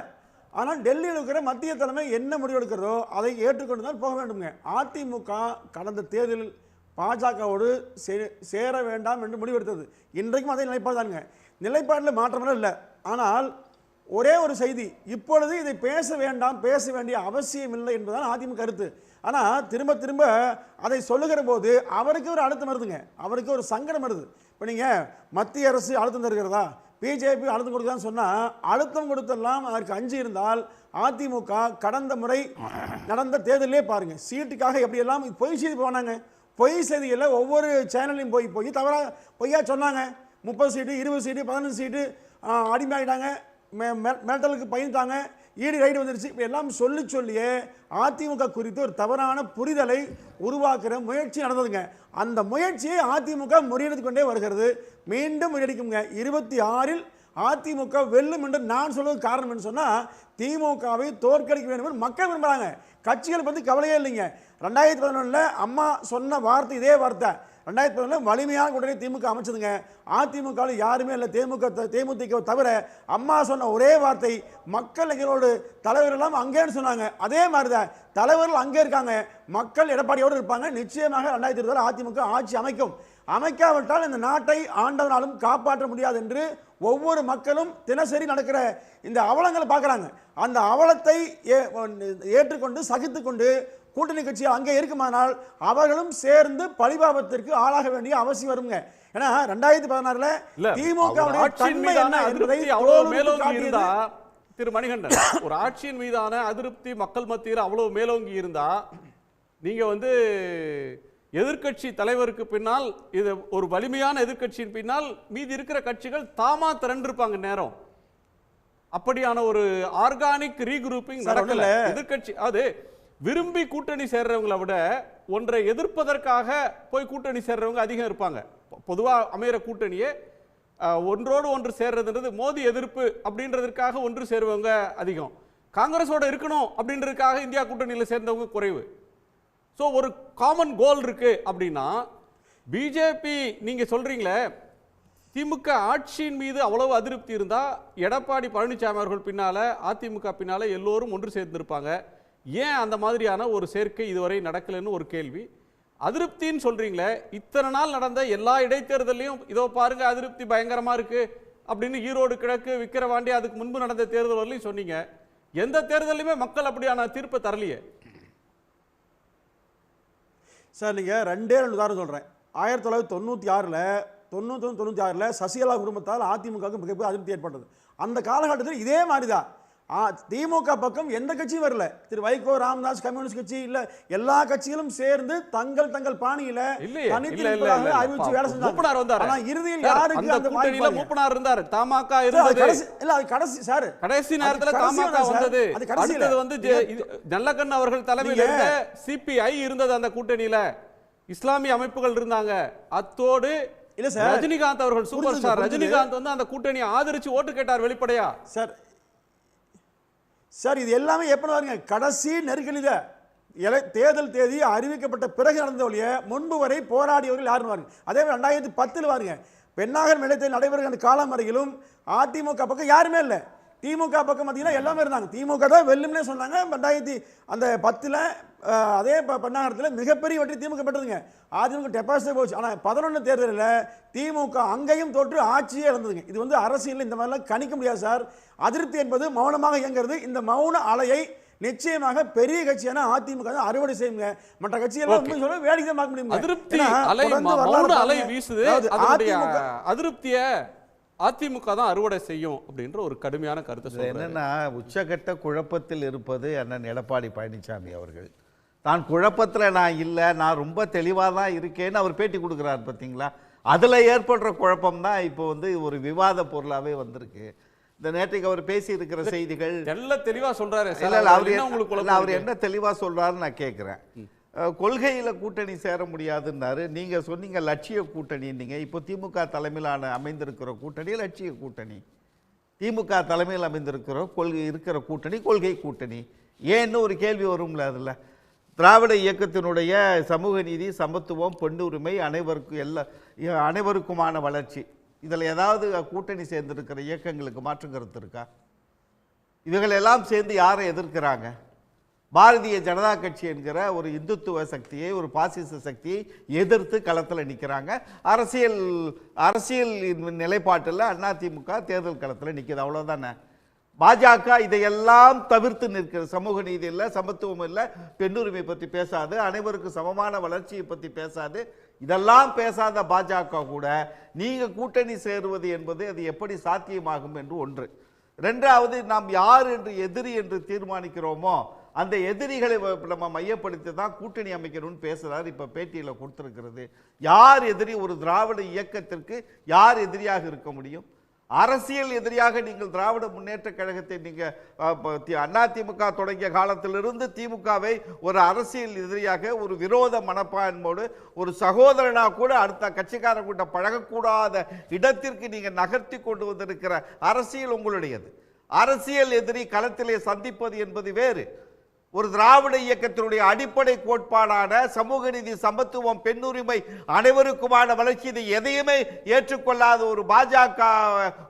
ஆனால் டெல்லியில் இருக்கிற மத்திய தலைமை என்ன முடிவெடுக்கிறதோ அதை ஏற்றுக்கொண்டு தான் போக வேண்டுங்க. அதிமுக கடந்த தேர்தலில் பாஜகவோடு சேர வேண்டாம் என்று முடிவெடுத்தது. இன்றைக்கும் அதே நிலைப்பாடு தானுங்க. நிலைப்பாட்டில் மாற்றமெல்லாம் இல்லை. ஆனால் ஒரே ஒரு செய்தி, இப்பொழுது இதை பேச வேண்டாம், பேச வேண்டிய அவசியம் இல்லை என்பதுதான் அதிமுக கருத்து. ஆனால் திரும்ப திரும்ப அதை சொல்லுகிற போது அவருக்கு ஒரு அழுத்தம் வருதுங்க, அவருக்கு ஒரு சங்கடம் வருது. இப்போ நீங்கள் மத்திய அரசு அழுத்தம் தருகிறதா, பிஜேபி அழுத்தம் கொடுக்குதான்னு சொன்னால் அழுத்தம் கொடுத்தெல்லாம் அதற்கு அஞ்சு இருந்தால் அதிமுக கடந்த முறை நடந்த தேர்தலே பாருங்க, சீட்டுக்காக எப்படியெல்லாம் பொய் செய்தி போனாங்க. பொய் செய்தியில் ஒவ்வொரு சேனல்லையும் போய் தவறாக பொய்யா சொன்னாங்க. 30 சீட்டு 20 சீட்டு 15 சீட்டு அடிமையாகிட்டாங்க, மிரட்டலுக்கு பயந்துட்டாங்க, ஈடு ரைடு வந்துருச்சு. இப்போ எல்லாம் சொல்லியே அதிமுக குறித்து ஒரு தவறான புரிதலை உருவாக்குற முயற்சி நடந்ததுங்க. அந்த முயற்சியை அதிமுக முறியடித்து கொண்டே வருகிறது, மீண்டும் முறியடிக்குங்க. 26இல் அதிமுக வெல்லும் என்று நான் சொல்வது காரணம் என்று சொன்னால் திமுகவை தோற்கடிக்க வேண்டும் என்று மக்கள் விரும்புகிறாங்க. கட்சிகள் பற்றி கவலையே இல்லைங்க. 2011 அம்மா சொன்ன வார்த்தை இதே வார்த்தை. 2011 வலிமையான கூட்டணி திமுக அமைச்சதுங்க. அதிமுக யாருமே இல்லை, தேமுதிக தவிர. அம்மா சொன்ன ஒரே வார்த்தை, மக்கள் எங்களோடு தலைவர் எல்லாம் அங்கேன்னு சொன்னாங்க. அதே மாதிரி தான் தலைவர்கள் அங்கே இருக்காங்க, மக்கள் எடப்பாடியோடு இருப்பாங்க. நிச்சயமாக 2020 அதிமுக ஆட்சி அமைக்கும். அமைக்காவிட்டால் இந்த நாட்டை ஆண்டவனாலும் காப்பாற்ற முடியாது என்று ஒவ்வொரு மக்களும் தினசரி நடக்கிற இந்த அவலங்களை பார்க்குறாங்க. அந்த அவலத்தை ஏற்றுக்கொண்டு சகித்துக்கொண்டு கூட்டணி கட்சி அங்கே இருக்குமானால் அவர்களும் சேர்ந்து பழிபாபத்திற்கு ஆளாக வேண்டிய அவசியம் வருங்க. ஏன்னா 2016 திமுக திரு மணிகண்டன், ஒரு ஆட்சியின் மீதான அதிருப்தி மக்கள் மத்தியில் அவ்வளவு மேலோங்கி இருந்தா நீங்க எதிர்க்கட்சி தலைவருக்கு பின்னால், இது ஒரு வலிமையான எதிர்க்கட்சியின் பின்னால் மீதி இருக்கிற கட்சிகள் தாமா திரண்டிருப்பாங்க நேரம். அப்படியான ஒரு ஆர்கானிக் ரீகுரூப்பிங் நடக்கல. எதிர்க்கட்சி அது விரும்பி கூட்டணி சேர்றவங்களை விட ஒன்றை எதிர்ப்பதற்காக போய் கூட்டணி சேர்றவங்க அதிகம் இருப்பாங்க. பொதுவாக அமைகிற கூட்டணியே ஒன்றோடு ஒன்று சேர்றதுன்றது மோடி எதிர்ப்பு அப்படின்றதுக்காக ஒன்று சேருவவங்க அதிகம். காங்கிரஸோட இருக்கணும் அப்படின்றதுக்காக இந்தியா கூட்டணியில் சேர்ந்தவங்க குறைவு. ஸோ ஒரு காமன் கோல் இருக்கு அப்படின்னா பிஜேபி நீங்க சொல்றீங்களே திமுக ஆட்சியின் மீது அவ்வளவு அதிருப்தி இருந்தா எடப்பாடி பழனிசாமி அவர்கள் பின்னால அதிமுக பின்னால எல்லோரும் ஒன்று சேர்ந்திருப்பாங்க. ஏன் அந்த மாதிரியான ஒரு சேர்க்கை இதுவரை நடக்கலன்னு ஒரு கேள்வி. அதிருப்தின்னு சொல்றீங்களே, இத்தனை நாள் நடந்த எல்லா இடைத்தேர்தலையும் இதோ பாருங்க அதிருப்தி பயங்கரமா இருக்கு அப்படின்னு ஈரோடு கிழக்கு விக்கிரவாண்டி அதுக்கு முன்பு நடந்த தேர்தல் வரலையும் சொன்னீங்க. எந்த தேர்தலையுமே மக்கள் அப்படியான தீர்ப்பை தரலையே சார். நீங்கள் 2 உதாரணம் சொல்கிறேன். 1996 96 சசிகலா குடும்பத்தால் அதிமுகவுக்கு மிகப்பெரிய அதிருப்தி ஏற்பட்டது. அந்த காலகட்டத்தில் இதே மாதிரி தான் திமுக பக்கம் எந்த கட்சியும் வரல. திரு வைகோ, ராமதாஸ், கம்யூனிஸ்ட் கட்சி இல்ல, எல்லா கட்சிகளும் சேர்ந்து தங்கள் பாணியில அறிவிச்சு வேலை செஞ்சாங்க. ஆனா இறுதியில் யாருக்கு அந்த கூட்டணியில மூப்பனார் இருந்தார், தமாக இருந்தது இல்ல. அது கடைசி சார், கடைசி நேரத்துல தமாக வந்தது. அது கடைசியில நல்லக்கண்ணு அவர்கள் தலைமையில் இருந்த சிபிஐ இருந்தது அந்த கூட்டணியில. இஸ்லாமிய அமைப்புகள் இருந்தாங்க. அத்தோடு இல்ல சார், ரஜினிகாந்த் அவர்கள் சூப்பர் ஸ்டார் ரஜினிகாந்த் அந்த கூட்டணியை ஆதரிச்சு ஓட்டு கேட்டார் வெளிப்படையா. சார் இது எல்லாமே எப்ப பாருங்க, கடைசி நெருக்கடியில தேர்தல் தேதி அறிவிக்கப்பட்ட பிறகு நடந்த வழிய முன்பு வரை போராடியவர்கள் யாருன்னு பாருங்க. அதே மாதிரி 2010 பாருங்க, பெண்ணாகர் நிலையத்தில் நடைபெறுகிற அந்த காலம் வரையிலும் அதிமுக பக்கம் யாருமே இல்லை. திமுக பக்கம் பார்த்தீங்கன்னா எல்லாமே இருந்தாங்க. திமுக தான் வெல்லும்னே சொன்னாங்க. 2010 அதே பெண்ணாகரத்தில் மிகப்பெரிய வெற்றி திமுக பெற்றதுங்க. அதிமுக டெபாசிட் போச்சு. ஆனால் 11 தேர்தலில் திமுக அங்கேயும் தோற்று ஆட்சியே இழந்ததுங்க. இது வந்து அரசியல் இந்த மாதிரிலாம் கணிக்க முடியாது சார். அதிருப்தி என்பது மௌனமாக இயங்கிறது. இந்த மௌன அலையை நிச்சயமாக பெரிய கட்சியான அதிமுக தான் அறுவடை செய்யுங்க. மற்ற கட்சியெல்லாம் சொல்ல வேடிக்கை பார்க்க முடியும். அதிருப்தி அலை மௌன அலை வீசுது. அதனுடைய அதிருப்தியை அதிமுக தான் அறுவடை செய்யும் அப்படின்ற ஒரு கடுமையான கருத்தை சொல்றாரு. என்னன்னா, உச்சகட்ட குழப்பத்தில் இருப்பது அண்ணன் எடப்பாடி பழனிசாமி அவர்கள். தான் குழப்பத்தில் நான் இல்லை, நான் ரொம்ப தெளிவாக தான் இருக்கேன்னு அவர் பேட்டி கொடுக்குறாரு பார்த்தீங்களா. அதில் ஏற்படுற குழப்பம் தான் இப்போ வந்து ஒரு விவாத பொருளாகவே வந்திருக்கு. இந்த நேற்றைக்கு அவர் பேசி இருக்கிற செய்திகள் தெளிவாக சொல்றாரு. அவர் என்ன தெளிவாக சொல்றாருன்னு நான் கேட்குறேன். கொள்கையில் கூட்டணி சேர முடியாதுன்னாரு. நீங்கள் சொன்னீங்க லட்சிய கூட்டணின்னீங்க. இப்போ திமுக தலைமையிலான அமைந்திருக்கிற கூட்டணி லட்சிய கூட்டணி. திமுக தலைமையில் அமைந்திருக்கிற கூட்டணி கொள்கை கூட்டணி. ஏன்னு ஒரு கேள்வி வரும்ல. அதில் திராவிட இயக்கத்தினுடைய சமூக நீதி, சமத்துவம், பெண்ணுரிமை, அனைவருக்குமான வளர்ச்சி, இதில் ஏதாவது கூட்டணி சேர்ந்திருக்கிற இயக்கங்களுக்கு மாற்று கருத்து இருக்கா? இவங்களெல்லாம் சேர்ந்து யாரை எதிர்க்கிறாங்க? பாரதிய ஜனதா கட்சி என்கிற ஒரு இந்துத்துவ சக்தியை, ஒரு பாசிச சக்தியை எதிர்த்து களத்தில் நிற்கிறாங்க. அரசியல் நிலைப்பாட்டில் அதிமுக தேர்தல் களத்தில் நிற்கிது, அவ்வளோதானே. பாஜக இதையெல்லாம் தவிர்த்து நிற்கிற, சமூக நீதி இல்லை, சமத்துவம் இல்லை, பெண்ணுரிமை பற்றி பேசாது, அனைவருக்கும் சமமான வளர்ச்சியை பற்றி பேசாது. இதெல்லாம் பேசாத பாஜக கூட நீங்கள் கூட்டணி சேருவது என்பது அது எப்படி சாத்தியமாகும் என்று ஒன்று. ரெண்டாவது, நாம் யார் என்று எதிரி என்று தீர்மானிக்கிறோமோ அந்த எதிரிகளை நம்ம மையப்படுத்தி தான் கூட்டணி அமைக்கணும்னு பேசுகிறார். இப்போ பேட்டியில் கொடுத்துருக்கிறது. யார் எதிரி? ஒரு திராவிட இயக்கத்திற்கு யார் எதிரியாக இருக்க முடியும்? அரசியல் எதிரியாக நீங்கள் திராவிட முன்னேற்ற கழகத்தை நீங்கள் அதிமுக தொடங்கிய காலத்திலிருந்து திமுகவை ஒரு அரசியல் எதிரியாக, ஒரு விரோத மனப்பான்மையோடு, ஒரு சகோதரனா கூட அடுத்த கட்சிக்காரன் கூட பழகக்கூடாத இடத்திற்கு நீங்கள் நகர்த்தி கொண்டு வந்திருக்கிற அரசியல் உங்களுடையது. அரசியல் எதிரி களத்திலே சந்திப்பது என்பது வேறு. ஒரு திராவிட இயக்கத்தினுடைய அடிப்படை கோட்பாடான சமூக நீதி, சமத்துவம், பெண்ணுரிமை, அனைவருக்குமான வளர்ச்சி, இதை எதையுமே ஏற்றுக்கொள்ளாத ஒரு பாஜக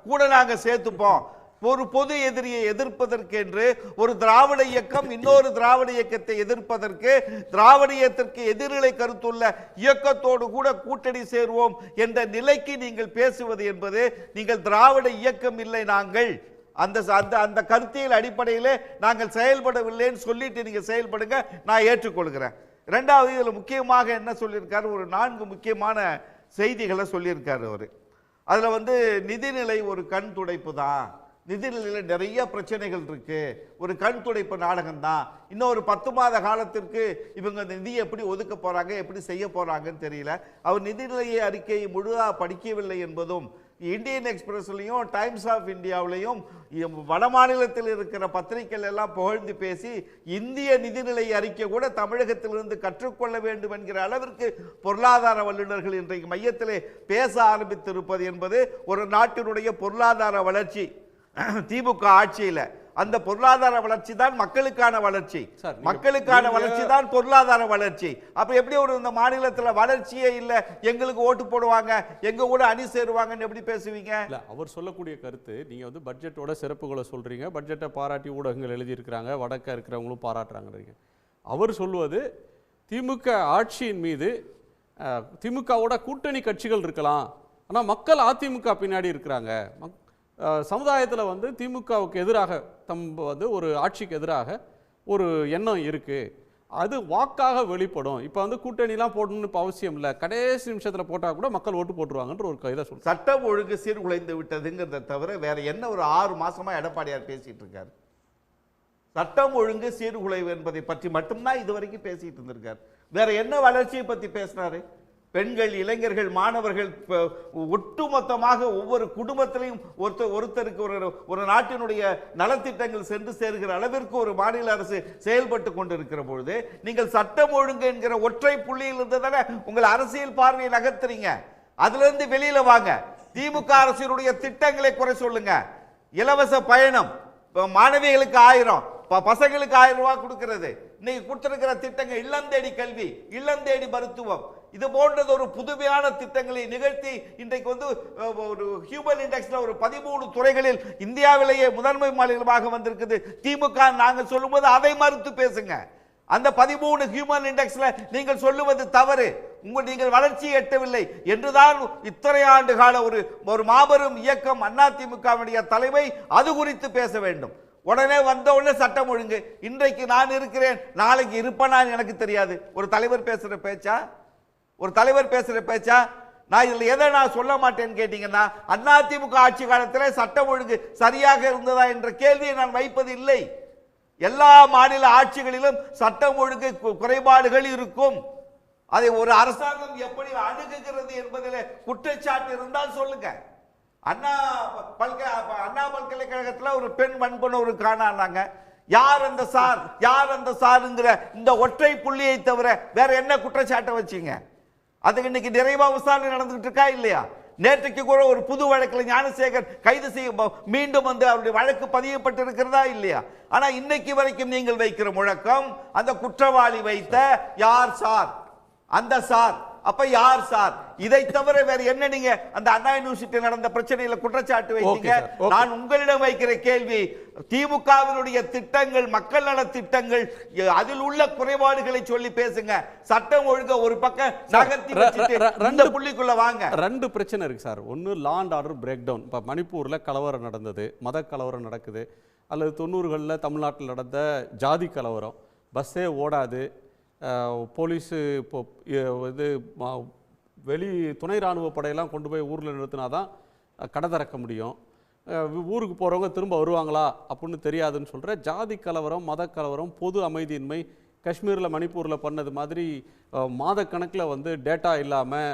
கூட நாங்கள் சேர்த்துப்போம். ஒரு பொது எதிரியை எதிர்ப்பதற்கு என்று ஒரு திராவிட இயக்கம் இன்னொரு திராவிட இயக்கத்தை எதிர்ப்பதற்கு, திராவிட இயக்கத்திற்கு எதிர்நிலை கருத்துள்ள இயக்கத்தோடு கூட கூட்டணி சேருவோம் என்ற நிலைக்கு நீங்கள் பேசுவது என்பது, நீங்கள் திராவிட இயக்கம் இல்லை, நாங்கள் அந்த கருத்தியல் அடிப்படையிலே நாங்கள் செயல்படவில்லைன்னு சொல்லிட்டு நீங்க செயல்படுங்க, நான் ஏற்றுக்கொள்கிறேன். ரெண்டாவது, இதில் முக்கியமாக என்ன சொல்லியிருக்காரு, ஒரு 4 முக்கியமான செய்திகளை சொல்லியிருக்காரு அவர். அதில் வந்து நிதிநிலை ஒரு கண் துடைப்பு தான், நிதிநிலையில் நிறைய பிரச்சனைகள் இருக்கு, ஒரு கண் துடைப்பு நாடகம் தான், இன்னொரு 10 மாத காலத்திற்கு இவங்க நிதியை எப்படி ஒதுக்க போறாங்க, எப்படி செய்ய போறாங்கன்னு தெரியல. அவர் நிதிநிலை அறிக்கையை முழுதாக படிக்கவில்லை என்பதும், இந்தியன் எக்ஸ்பிரஸ்லையும் டைம்ஸ் ஆஃப் இந்தியாவிலையும் வட மாநிலத்தில் இருக்கிற பத்திரிகைகள் எல்லாம் புகழ்ந்து பேசி இந்திய நிதிநிலை அறிக்கை கூட தமிழகத்திலிருந்து கற்றுக்கொள்ள வேண்டும் என்கிற அளவிற்கு பொருளாதார வல்லுநர்கள் இன்றைக்கு மையத்திலே பேச ஆரம்பித்திருப்பது என்பது ஒரு நாட்டினுடைய பொருளாதார வளர்ச்சி. திமுக ஆட்சியில் அந்த பொருளாதார வளர்ச்சி தான் மக்களுக்கான வளர்ச்சி, மக்களுக்கான வளர்ச்சி தான் பொருளாதார வளர்ச்சி. அப்ப எப்படி ஒரு இந்த மாநிலத்தில் வளர்ச்சியே இல்லை, எங்களுக்கு ஓட்டு போடுவாங்க, எங்க கூட அணி சேருவாங்கன்னு எப்படி பேசுவீங்க? அவர் சொல்லக்கூடிய கருத்து, நீங்க வந்து பட்ஜெட்டோட சிறப்புகளை சொல்றீங்க, பட்ஜெட்டை பாராட்டி ஊடகங்கள் எழுதியிருக்கிறாங்க, வடக்க இருக்கிறவங்களும் பாராட்டுறாங்க. அவர் சொல்வது திமுக ஆட்சியின் மீது திமுகவோட கூட்டணி கட்சிகள் இருக்கலாம், ஆனால் மக்கள் அதிமுக பின்னாடி இருக்கிறாங்க, சமுதாயத்தில் வந்து திமுகவுக்கு எதிராக வந்து ஒரு ஆட்சிக்கு எதிராக ஒரு எண்ணம் இருக்குது, அது வாக்காக வெளிப்படும். இப்போ வந்து கூட்டணிலாம் போடணும்னு இப்போ அவசியம் இல்லை, கடைசி நிமிஷத்தில் போட்டால் கூட மக்கள் ஓட்டு போட்டுருவாங்கன்ற ஒரு இதை சொல்லுங்கள். சட்டம் ஒழுங்கு சீர்குலைந்து விட்டதுங்கிறத தவிர வேற என்ன ஒரு 6 மாசமா எடப்பாடியார் பேசிட்டு இருக்காரு? சட்டம் ஒழுங்கு சீர்குலைவு என்பதை பற்றி மட்டும்தான் இது வரைக்கும் பேசிட்டு இருந்திருக்காரு. வேற என்ன வளர்ச்சியை பற்றி பேசினாரு? பெண்கள், இளைஞர்கள், மாணவர்கள், ஒட்டுமொத்தமாக ஒவ்வொரு குடும்பத்திலையும் ஒருத்தருக்கு ஒரு நாட்டினுடைய நலத்திட்டங்கள் சென்று சேர்கிற அளவிற்கு ஒரு மாநில அரசு செயல்பட்டு கொண்டிருக்கிற பொழுது நீங்கள் சட்டம் ஒழுங்கு என்கிற ஒற்றை புள்ளியில் இருந்து தானே உங்கள் அரசியல் பார்வையை நகர்த்துறீங்க. அதுல இருந்து வெளியில வாங்க. திமுக அரசினுடைய திட்டங்களை குறை சொல்லுங்க. இலவச பயணம், மாணவிகளுக்கு 1000, பசங்களுக்கு 1000 ரூபாய் கொடுக்கிறது, இன்னைக்கு கொடுத்திருக்கிற திட்டங்கள், இல்லம் தேடி கல்வி, இல்லம் தேடி மருத்துவம், இது போன்றது ஒரு புதுமையான திட்டங்களை நிகழ்த்தி இன்றைக்கு வந்து ஒரு ஹியூமன் இண்டெக்ஸ்ல ஒரு 13 துறைகளில் இந்தியாவிலேயே முதன்மை மாநிலமாக வந்திருக்குது திமுக. நாங்கள் சொல்லும்போது அதை மறுத்து பேசுங்க. அந்த 13 ஹியூமன் இண்டெக்ஸ்ல நீங்கள் சொல்லுவது தவறு. நீங்கள் வளர்ச்சியை எட்டவில்லை என்றுதான் இத்தனை ஆண்டு கால ஒரு மாபெரும் இயக்கம் அதிமுகவுடைய தலைமை அது குறித்து பேச வேண்டும். உடனே வந்த உடனே சட்டம் ஒழுங்கு, இன்றைக்கு நான் இருக்கிறேன் நாளைக்கு இருப்பேனான்னு எனக்கு தெரியாது. ஒரு தலைவர் பேசுற பேச்சா? நான் இதுல எதை நான் சொல்ல மாட்டேன்னு கேட்டீங்கன்னா, அதிமுக ஆட்சி காலத்தில் சட்டம் ஒழுங்கு சரியாக இருந்ததா என்ற கேள்வியை நான் வைப்பது இல்லை. எல்லா மாநில ஆட்சிகளிலும் சட்டம் ஒழுங்கு குறைபாடுகள் இருக்கும். அதை ஒரு அரசாங்கம் எப்படி அணுகுகிறது என்பதில் குற்றச்சாட்டு இருந்தால் சொல்லுங்க. அண்ணா பல்கலைக்கழகத்தில் ஒரு பெண் வன்புணர்வு காணாங்க. யார் அந்த சாருங்கிற இந்த ஒற்றை புள்ளியை தவிர வேற என்ன குற்றச்சாட்டை வச்சீங்க? அதுக்கு இன்னைக்கு நிறைவா விசாரணை நடந்துகிட்டு இருக்கா இல்லையா? நேற்றைக்கு கூட ஒரு புது வழக்கில் ஞானசேகர் கைது செய்ய மீண்டும் வந்து அவருடைய வழக்கு பதியப்பட்டிருக்கிறதா இல்லையா? ஆனா இன்னைக்கு வரைக்கும் நீங்கள் வைக்கிற முழக்கம் அந்த குற்றவாளி வைத்த யார் சார், அந்த சார், அப்ப யார் சார், இதை தவிர வேற என்ன நீங்க அந்த அண்ணா யூனிவர்சிட்டி நடந்த பிரச்சனையில குற்றச்சாட்டு வைத்தீங்க? நான் உங்களிடம் வைக்கிற கேள்வி, திமுகவினுடைய திட்டங்கள், மக்கள் நல திட்டங்கள், அதில் உள்ள குறைபாடுகளை சொல்லி பேசுங்க. சட்டம் ஒழுங்க ஒரு பக்கம் நகர்த்தி ரெண்டு புள்ளிக்குள்ள வாங்க. ரெண்டு பிரச்சனை இருக்கு சார். ஒன்னு law and order break down. இப்ப மணிப்பூர்ல கலவரம் நடந்தது, மத கலவரம் நடக்குது, அல்லது 90களில் தமிழ்நாட்டில் நடந்த ஜாதி கலவரம், பஸ்ஸே ஓடாது, போலீஸு இப்போ இது வெளி துணை இராணுவ படையெல்லாம் கொண்டு போய் ஊரில் நிறுத்தினாதான் கடை திறக்க முடியும், ஊருக்கு போகிறவங்க திரும்ப வருவாங்களா அப்படின்னு தெரியாதுன்னு சொல்கிற ஜாதி கலவரம், மத கலவரம், பொது அமைதியின்மை, காஷ்மீரில் மணிப்பூரில் பண்ணது மாதிரி மாதக்கணக்கில் வந்து டேட்டா இல்லாமல்,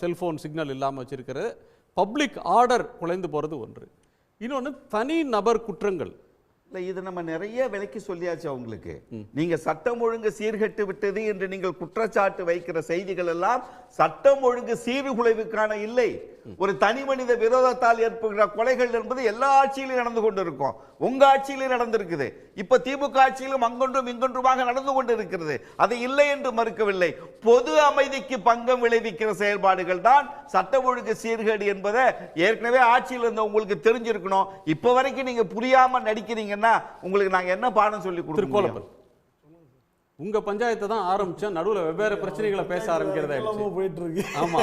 செல்ஃபோன் சிக்னல் இல்லாமல் வச்சுருக்கிற பப்ளிக் ஆர்டர் குலைந்து போகிறது ஒன்று. இன்னொன்று தனி நபர் குற்றங்கள். இல்லை, இது நம்ம நிறைய விலைக்கு சொல்லியாச்சு அவங்களுக்கு. நீங்க சட்டம் ஒழுங்கு சீர்கெட்டு விட்டது என்று நீங்கள் குற்றச்சாட்டு வைக்கிற செய்திகள் எல்லாம் சட்டம் ஒழுங்கு சீர்குலைவுக்கான இல்லை. ஒரு தனி மனித விரோதத்தால் ஏற்படுகிற கொலைகள் என்பது எல்லா ஆட்சியிலும் நடந்து கொண்டிருக்கும். உங்க ஆட்சியிலும் நடந்திருக்குது. இப்ப திமுக ஆட்சியிலும் அங்கொன்றும் இங்கொன்றுமாக நடந்து கொண்டிருக்கிறது. அது இல்லை என்று மறுக்கவில்லை. பொது அமைதிக்கு பங்கம் விளைவிக்கிற செயல்பாடுகள் தான் சட்டம் ஒழுங்கு சீர்கேடு என்பதை ஏற்கனவே ஆட்சியில் இருந்த உங்களுக்கு தெரிஞ்சிருக்கணும். இப்ப வரைக்கும் நீங்க புரியாம நடிக்கிறீங்கன்னா உங்களுக்கு நாங்க என்ன பாடம் சொல்லி கொடுக்கணும்? உங்க பஞ்சாயத்தை தான் ஆரம்பிச்சோம், நடுவில் வெவ்வேறு பிரச்சனைகளை பேச ஆரம்பிக்கிறதா போயிட்டு இருக்கு. ஆமா,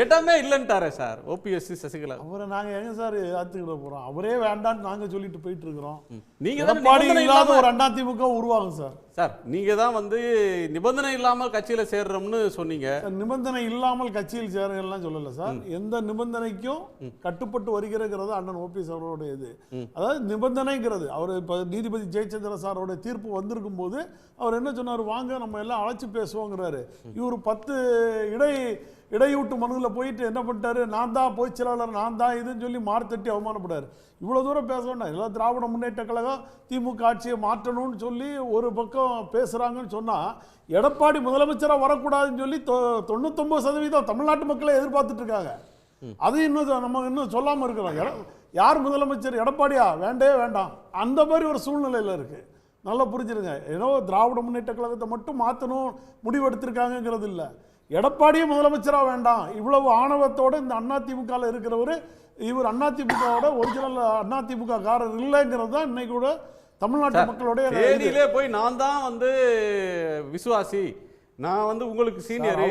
இடமே இல்லைன்ட்டாரே சார் ஓபிஎஸ் சசிகலா. அவரை நாங்க எங்க சார் ஆத்துக்கிட போறோம்? அவரே வேண்டான்னு நாங்க சொல்லிட்டு போயிட்டு இருக்கிறோம். நீங்க இல்லாத ஒரு அதிமுக உருவாகும் சார். சார் நீங்க தான் வந்து நிபந்தனை இல்லாமல் கட்சியில சேர்றோம்னு சொன்னீங்க. நிபந்தனை இல்லாமல் கட்சியில் சேரலாம் சொல்லல சார். எந்த நிபந்தனைக்கும் கட்டுப்பட்டு வருகிறது அண்ணன் ஓபிஎஸ் அவரோட இது. அதாவது நிபந்தனைங்கிறது அவர் இப்ப நீதிபதி ஜெயச்சந்திர சாரோட தீர்ப்பு வந்திருக்கும் போது அவர் என்ன சொன்னார், வாங்க நம்ம எல்லாம் அழைச்சி பேசுவோங்கிறாரு. இவர் 10 இடையூட்டு மனுவில் போயிட்டு என்ன பண்ணிட்டாரு, நான் தான் பொதுச் செயலாளர், நான் தான் இதுன்னு சொல்லி மார்த்தட்டி அவமானப்படாரு. இவ்வளோ தூரம் பேச வேண்டாம். எல்லாம் திராவிட முன்னேற்ற கழகம் திமுக ஆட்சியை மாற்றணும்னு சொல்லி ஒரு பக்கம் பேசுகிறாங்கன்னு சொன்னால், எடப்பாடி முதலமைச்சராக வரக்கூடாதுன்னு சொல்லி 99% தமிழ்நாட்டு மக்களை எதிர்பார்த்துட்டு இருக்காங்க. அது இன்னும் நம்ம இன்னும் சொல்லாமல் இருக்கிறோம். யார் முதலமைச்சர், எடப்பாடியா? வேண்டவே வேண்டாம். அந்த மாதிரி ஒரு சூழ்நிலையில் இருக்குது. நல்லா புரிஞ்சிருங்க. ஏதோ திராவிட முன்னேற்ற கழகத்தை மட்டும் மாற்றணும் முடிவெடுத்திருக்காங்கிறது இல்லை. எடப்பாடியே முதலமைச்சராக வேண்டாம். இவ்வளவு ஆணவத்தோடு இந்த அதிமுகவில் இருக்கிறவர், இவர் அதிமுகவோட ஒரிஜினல் அதிமுக காரர் இல்லைங்கிறது தான் இன்னைக்கு கூட தமிழ்நாட்டு மக்களுடைய தேதியிலே போய் நான் தான் வந்து விசுவாசி, நான் வந்து உங்களுக்கு சீனியர்,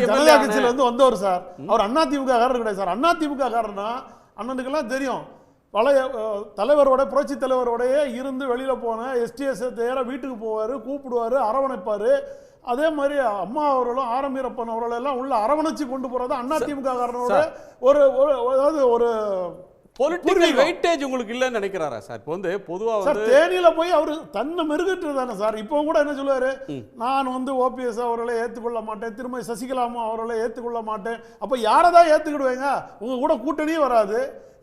ஜனதா கட்சியில இருந்து வந்தவர் சார். அவர் அதிமுக காரர் கிடையாது சார். அதிமுக காரர்னா அண்ணனுக்கெல்லாம் தெரியும். பழைய தலைவரோட, புரட்சி தலைவரோடையே இருந்து வெளியில் போன எஸ்டிஎஸ் தேர வீட்டுக்கு போவார், கூப்பிடுவார், அரவணைப்பார். அதே மாதிரி அம்மா அவர்களும் ஆரம்பீரப்பன் அவர்களெல்லாம் உள்ள அரவணைச்சு கொண்டு போறது அதிமுக காரனோட ஒரு அதாவது ஒரு பொலிட்டிக்கல் வெயிட்டேஜ் உங்களுக்கு இல்லைன்னு நினைக்கிறாரா சார்? இப்போ வந்து பொதுவாக சார் தேனியில் போய் அவர் தன்னை மெருகிட்டு தானே சார். இப்போ கூட என்ன சொல்லுவாரு, நான் வந்து ஓபிஎஸ் அவர்களை ஏற்றுக்கொள்ள மாட்டேன், திரும்ப சசிகலாமா அவர்களை ஏற்றுக்கொள்ள மாட்டேன். அப்போ யாரை தான் ஏற்றுக்கிடுவீங்க? உங்க கூட கூட்டணியும் வராது,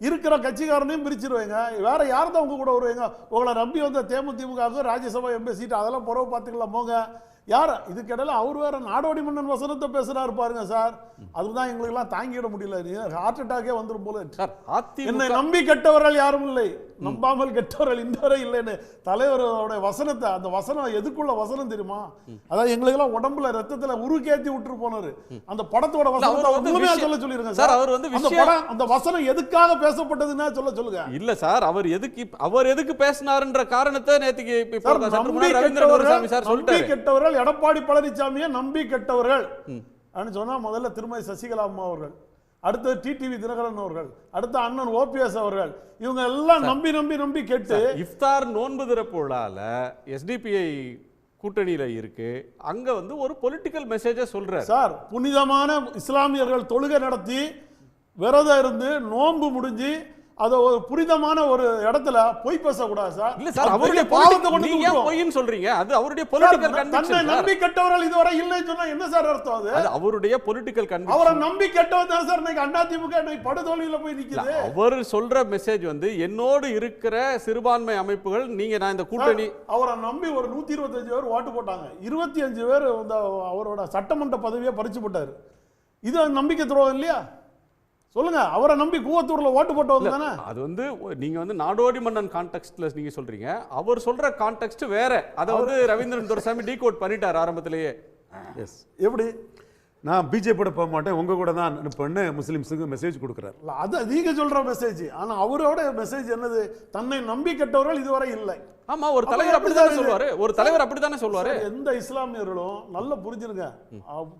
இருக்கிற கட்சிக்காரனையும் பிரிச்சிருவீங்க. வேற யார் தான் உங்க கூட வருவீங்க? உங்களை நம்பி வந்த தேமுதிமுக ராஜ்யசபா எம்பி சீட் அதெல்லாம் புறவு பார்த்துக்கலாம் போங்க. யார் இதுக்கிடையில அவர் வேற நாடோடி மன்னன் வசனத்தை பேசுறாரு பாருங்க சார். அதுதான் எங்களுக்கெல்லாம் தாங்கிட முடியல. ஹார்ட் அட்டாக்கே வந்துடும் போல. என்னை நம்பி கெட்டவர்கள் யாரும் இல்லை, நம்பாமல் கெட்டவர்கள் இந்த வரை இல்லைன்னு தலைவரோட வசனத்தை, அந்த வசனம் எதுக்குள்ள வசனம் தெரியுமா? அதாவது எங்களுக்கெல்லாம் உடம்புல ரத்தத்துல உருக்கேத்தி விட்டு போனாரு. அந்த படத்தோட வசனத்தை முழுமையா சொல்ல சொல்லிருங்க சார். அவர் வந்து அந்த படம், அந்த வசனம் எதுக்காக பேசப்பட்டதுன்னா சொல்லுங்க. இல்ல சார், அவர் எதுக்கு பேசினாருன்ற காரணத்தை நேத்துக்கு நம்பி கெட்டவர்கள் எடப்பாடி பழனிசாமியை நம்பி கெட்டவர்கள் சொன்னா முதல்ல திருமதி சசிகலா அம்மா அவர்கள், அடுத்து டிடிவி தினகரன் அவர்கள், அடுத்து அண்ணன் ஓபிஎஸ் அவர்கள், இவங்க எல்லாம் நம்பி நம்பி நம்பி கெட்டு இஃப்தார் நோன்பு திறப்புலால எஸ்டிபிஐ கூட்டணியில இருக்கு. அங்க வந்து ஒரு பொலிட்டிக்கல் மெசேஜை சொல்றார் சார். புனிதமான இஸ்லாமியர்கள் தொழுகை நடத்தி விரதம் இருந்து நோன்பு முடிஞ்சு அதை ஒரு புனிதமான ஒரு இடத்துல பொய் பேசக்கூடாது சார். இல்ல சார், அவருடைய பாவத்தை கொண்டு நீங்க பொய்ன்னு சொல்றீங்க. அது அவருடைய பொலிட்டிக்கல் கன்விக்ஷன். தன்னை நம்பி கெட்டவர்கள் இதுவரை இல்லைன்னு சொன்னா என்ன சார் அர்த்தம்? அது அவருடைய பொலிட்டிக்கல் கன்விக்ஷன். அவரை நம்பி கெட்டவர் தான் சார் இன்னைக்கு அதிமுக இன்னைக்கு படுதோல்வியில போய் நிக்குது. அவர் சொல்ற மெசேஜ் வந்து என்னோடு இருக்கிற சிறுபான்மை அமைப்புகள், நீங்க நான் இந்த கூட்டணி, அவரை நம்பி ஒரு 125 பேர் ஓட்டு போட்டாங்க. 25 பேர் அவரோட சட்டமன்ற பதவியை பறிச்சு போட்டாரு. இது நம்பிக்கை துரோகம் இல்லையா? சொல்லுங்க. அவரை நம்பி கூவத்தூர்ல ஓட்டு போட்டவங்க தானே. அது வந்து நீங்க வந்து நாடோடி மன்னன் கான்டெக்ஸ்ட்ல நீங்க சொல்றீங்க. அவர் சொல்ற கான்டெக்ஸ்ட் வேற. அதை வந்து ரவீந்திரன் துரைசாமி டீகோட் பண்ணிட்டார் ஆரம்பத்திலேயே. எஸ். எப்படி? நான் பிஜேபியோட போக மாட்டேன், உங்க கூட தான் அனுப்புன்னு முஸ்லிம்ஸுக்கு மெசேஜ் கொடுக்குறாரு. அது நீங்க சொல்ற மெசேஜ். ஆனா அவரோட மெசேஜ் என்னது? தன்னை நம்பி கெட்டவர்கள் இதுவரை இல்லை. ஆமா, ஒரு தலைவர் அப்படித்தானே சொல்வாரு. ஒரு தலைவர் அப்படித்தானே சொல்வாரு. எந்த இஸ்லாமியர்களும் நல்லா புரிஞ்சிருங்க,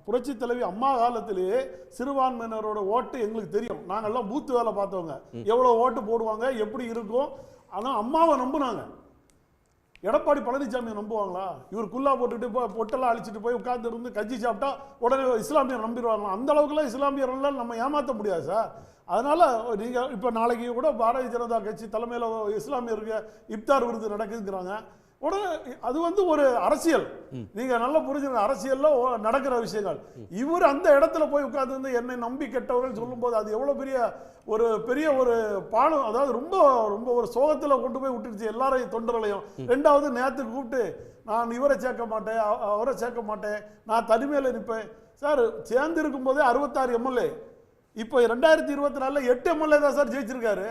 புரட்சி தலைவி அம்மா காலத்திலேயே சிறுபான்மையினரோட ஓட்டு எங்களுக்கு தெரியும். நாங்கெல்லாம் பூத்து வேலை பார்த்தவங்க, எவ்வளவு ஓட்டு போடுவாங்க, எப்படி இருக்கும். ஆனா அம்மாவை நம்புனாங்க. எடப்பாடி பழனிசாமியை நம்புவாங்களா? இவர் குல்லா போட்டுட்டு பொட்டெல்லாம் அழிச்சிட்டு போய் உட்கார்ந்து இருந்து கஞ்சி சாப்பிட்டா உடனே இஸ்லாமியர் நம்பிடுவாங்க. அந்த அளவுக்குலாம் இஸ்லாமியர்கள்லாம் நம்ம ஏமாற்ற முடியாது சார். அதனால நீங்க இப்ப நாளைக்கு கூட பாரதிய ஜனதா கட்சி தலைமையில் இஸ்லாமியருக்கு இப்தார் விருது நடக்குதுங்கிறாங்க. உடனே அது வந்து ஒரு அரசியல். நீங்க நல்லா புரிஞ்சுங்க, அரசியல்ல நடக்கிற விஷயங்கள். இவர் அந்த இடத்துல போய் உட்கார்ந்து என்னை நம்பி கெட்டவர்கள் சொல்லும் போது அது எவ்வளவு பெரிய ஒரு பாடம். அதாவது ரொம்ப ரொம்ப ஒரு சோகத்துல கொண்டு போய் விட்டுருச்சு எல்லாரையும், தொண்டர்களையும். ரெண்டாவது நேத்து கூப்பிட்டு நான் இவரை சேர்க்க மாட்டேன், அவரை சேர்க்க மாட்டேன், நான் தனிமையில நிற்பேன். சார் சேர்ந்து இருக்கும் போதே 66 எம்எல்ஏ, இப்போ 2024 8 எம்எல்ஏ தான் சார் ஜெயிச்சிருக்காரு.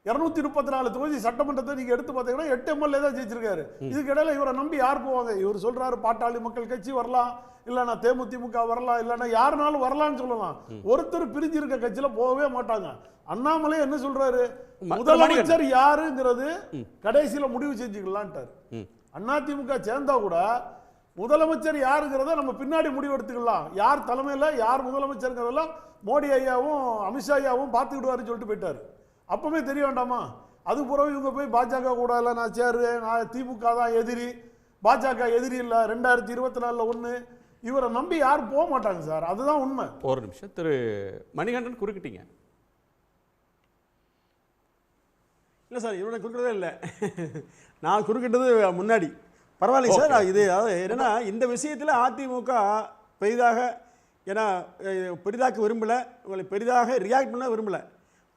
234 தொகுதி சட்டமன்றத்தை நீங்க எடுத்து பார்த்தீங்கன்னா 8 எம்எல்ஏ தான் ஜெயிச்சிருக்காரு. இதுக்கு இடையில இவரை நம்பி யார் போவாங்க? இவர் சொல்றாரு பாட்டாளி மக்கள் கட்சி வரலாம், இல்லைன்னா தேமுதிக வரலாம், இல்லைன்னா யாருனாலும் வரலாம்னு சொல்லலாம். ஒருத்தர் பிரிஞ்சு இருக்க கட்சியில போகவே மாட்டாங்க. அண்ணாமலை என்ன சொல்றாரு? முதலமைச்சர் யாருங்கிறது கடைசியில முடிவு செஞ்சுக்கலான்ட்டார். அதிமுக சேர்ந்தா கூட முதலமைச்சர் யாருங்கிறத நம்ம பின்னாடி முடிவு எடுத்துக்கலாம். யார் தலைமையில யார் முதலமைச்சருங்கிறதெல்லாம் மோடி ஐயாவும் அமித்ஷா ஐயாவும் பார்த்துக்கிடுவாருன்னு சொல்லிட்டு போயிட்டாரு. அப்பவே தெரிய வேண்டாமா? அது பிறகு இவங்க போய் பாஜக கூட இல்லை, நான் சேருவேன், நான் திமுக தான் எதிரி, பாஜக எதிரி இல்லை, 2024 ஒன்று, இவரை நம்பி யாரும் போக மாட்டாங்க சார். அதுதான் உண்மை. ஒரு நிமிஷம், திரு மணிகண்டன் குறுக்கிட்டீங்க. இல்லை சார், இவனை குறுக்கிட்டதே இல்லை, நான் குறுக்கிட்டது முன்னாடி. பரவாயில்லைங்க சார். இது என்னன்னா, இந்த விஷயத்தில் அதிமுக பெரிதாக பெரிதாக்க விரும்பலை, உங்களை பெரிதாக ரியாக்ட் பண்ண விரும்பலை,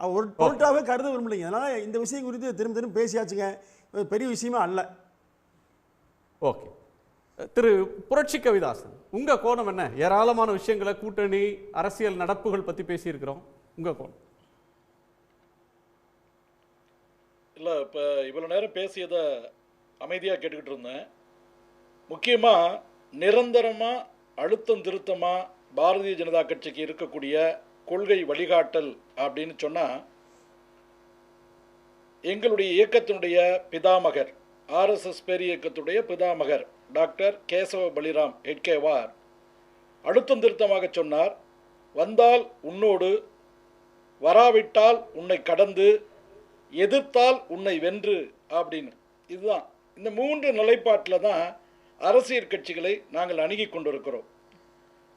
ஒரு பொருட்டாகவே கருத விரும்பலைங்க. அதனால் இந்த விஷயம் குறித்து திரும்ப பேசியாச்சுங்க, பெரிய விஷயமா அல்ல. ஓகே, திரு புரட்சி கவிதாசன், உங்கள் கோணம் என்ன? ஏராளமான விஷயங்களை, கூட்டணி அரசியல் நடப்புகள் பற்றி பேசியிருக்கிறோம், உங்கள் கோணம். இல்லை, இப்போ இவ்வளோ நேரம் பேசியதை அமைதியாக கேட்டுக்கிட்டு இருந்தேன். முக்கியமாக நிரந்தரமாக அழுத்தம் திருத்தமாக பாரதிய ஜனதா கட்சிக்கு இருக்கக்கூடிய கொள்கை வழிகாட்டல் அப்படின்னு சொன்னால், எங்களுடைய இயக்கத்தினுடைய பிதாமகர், ஆர்எஸ்எஸ் பேர் இயக்கத்துடைய பிதாமகர் டாக்டர் கேசவ பலிராம் ஹெட்கேவார் அழுத்தம் திருத்தமாக சொன்னார், வந்தால் உன்னோடு, வராவிட்டால் உன்னை கடந்து, எதிர்த்தால் உன்னை வென்று அப்படின்னு. இதுதான், இந்த 3 நிலைப்பாட்டில் தான் அரசியல் கட்சிகளை நாங்கள் அணுகி கொண்டிருக்கிறோம்.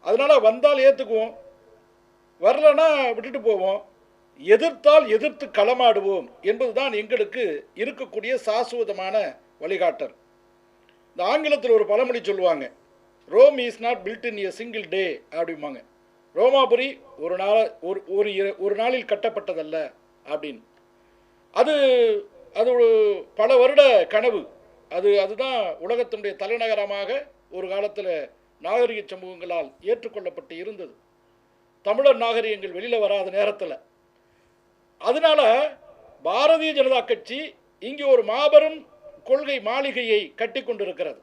அதனால் வந்தால் ஏற்றுக்குவோம், வரலன்னா விட்டுட்டு போவோம், எதிர்த்தால் எதிர்த்து களமாடுவோம் என்பதுதான் எங்களுக்கு இருக்கக்கூடிய சாஸ்வதமான வழிகாட்டல். இந்த ஆங்கிலத்தில் ஒரு பழமொழி சொல்லுவாங்க, Rome is not built in a single day அப்படிம்பாங்க. ரோமாபுரி ஒரு நாளில் கட்டப்பட்டதல்ல அப்படின்னு. அது ஒரு பல வருட கனவு. அதுதான் உலகத்தினுடைய தலைநகரமாக ஒரு காலத்தில் நாகரிக சமூகங்களால் ஏற்றுக்கொள்ளப்பட்டு இருந்தது. தமிழர் நாகரிகங்கள் வெளியில் வராத நேரத்தில். அதனால பாரதிய ஜனதா கட்சி இங்கே ஒரு மாபெரும் கொள்கை மாளிகையை கட்டி கொண்டிருக்கிறது.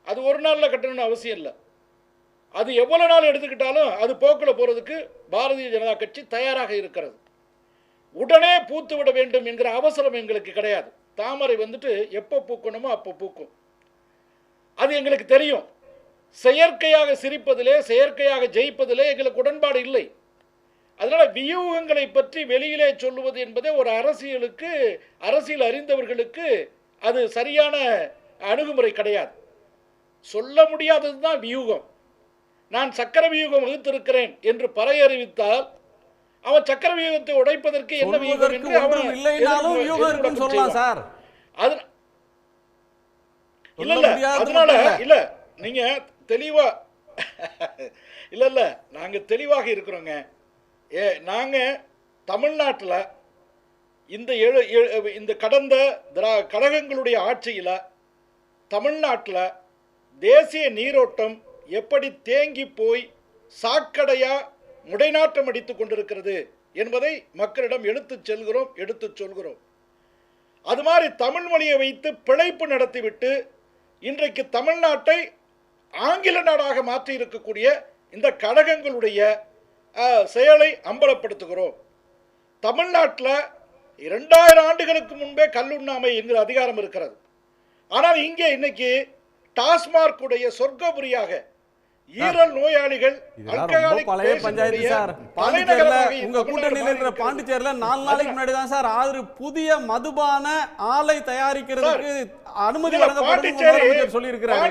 அது ஒரு நாளில் கட்டணும்னு அவசியம் இல்லை. அது எவ்வளோ நாள் எடுத்துக்கிட்டாலும் அது போக்கில் போகிறதுக்கு பாரதிய ஜனதா கட்சி தயாராக இருக்கிறது. உடனே பூத்து விட வேண்டும் என்கிற அவசரம் எங்களுக்கு கிடையாது. தாமரை வந்துட்டு எப்போ பூக்கணுமோ அப்போ பூக்கும். அது எங்களுக்கு தெரியும். செயற்கையாக சிரிப்பதிலே, செயற்கையாக ஜெயிப்பதிலே எங்களுக்கு உடன்பாடு இல்லை. அதனால் வியூகங்களை பற்றி வெளியிலே சொல்லுவது என்பதே ஒரு அரசியல் அறிந்தவர்களுக்கு அது சரியான அணுகுமுறை கிடையாது. சொல்ல முடியாதது தான் வியூகம். நான் சக்கர வியூகம் வகுத்திருக்கிறேன் என்று பறையறிவித்தால் அவன் சக்கர வியூகத்தை உடைப்பதற்கு என்ன வியூகம் என்று அவன் இல்லைனாலும் வியூகம் இருக்குன்னு சொல்லலாம் சார். அது இல்ல அதனால இல்ல நீங்க தெளிவா இல்ல நாங்க தெளிவாக இருக்கிறோங்க. நாங்க தமிழ்நாட்டில் இந்த கடந்த கழகங்களுடைய ஆட்சியில் தமிழ்நாட்டில் தேசிய நீரோட்டம் எப்படி தேங்கி போய் சாக்கடையா முடைநாட்டம் அடித்துக் கொண்டிருக்கிறது என்பதை மக்களிடம் எடுத்துச் சொல்கிறோம். அது மாதிரி தமிழ் மொழியை வைத்து பிழைப்பு நடத்திவிட்டு இன்றைக்கு தமிழ்நாட்டை ஆங்கில நாடாக மாற்றி இருக்கக்கூடிய இந்த கழகங்களுடைய செயலை அம்பலப்படுத்துகிறோம். தமிழ்நாட்டில் 2000 ஆண்டுகளுக்கு முன்பே கல்லுண்ணாமை என்கிற அதிகாரம் இருக்கிறது. ஆனால் இங்கே இன்னைக்கு டாஸ்மார்க் உடைய சொர்க்கபுரியாக ஈரல் நோயாளிகள் பழைய பஞ்சாயத்து சார். பாண்டிச்சேரியில உங்க கூட்டணியில் இருக்கிற பாண்டிச்சேரியில 4 நாளைக்கு முன்னாடி தான் சார் புதிய மதுபான ஆலை தயாரிக்கிறதுக்கு அனுமதி வழங்கப்படும் சொல்லி இருக்கிறாரு.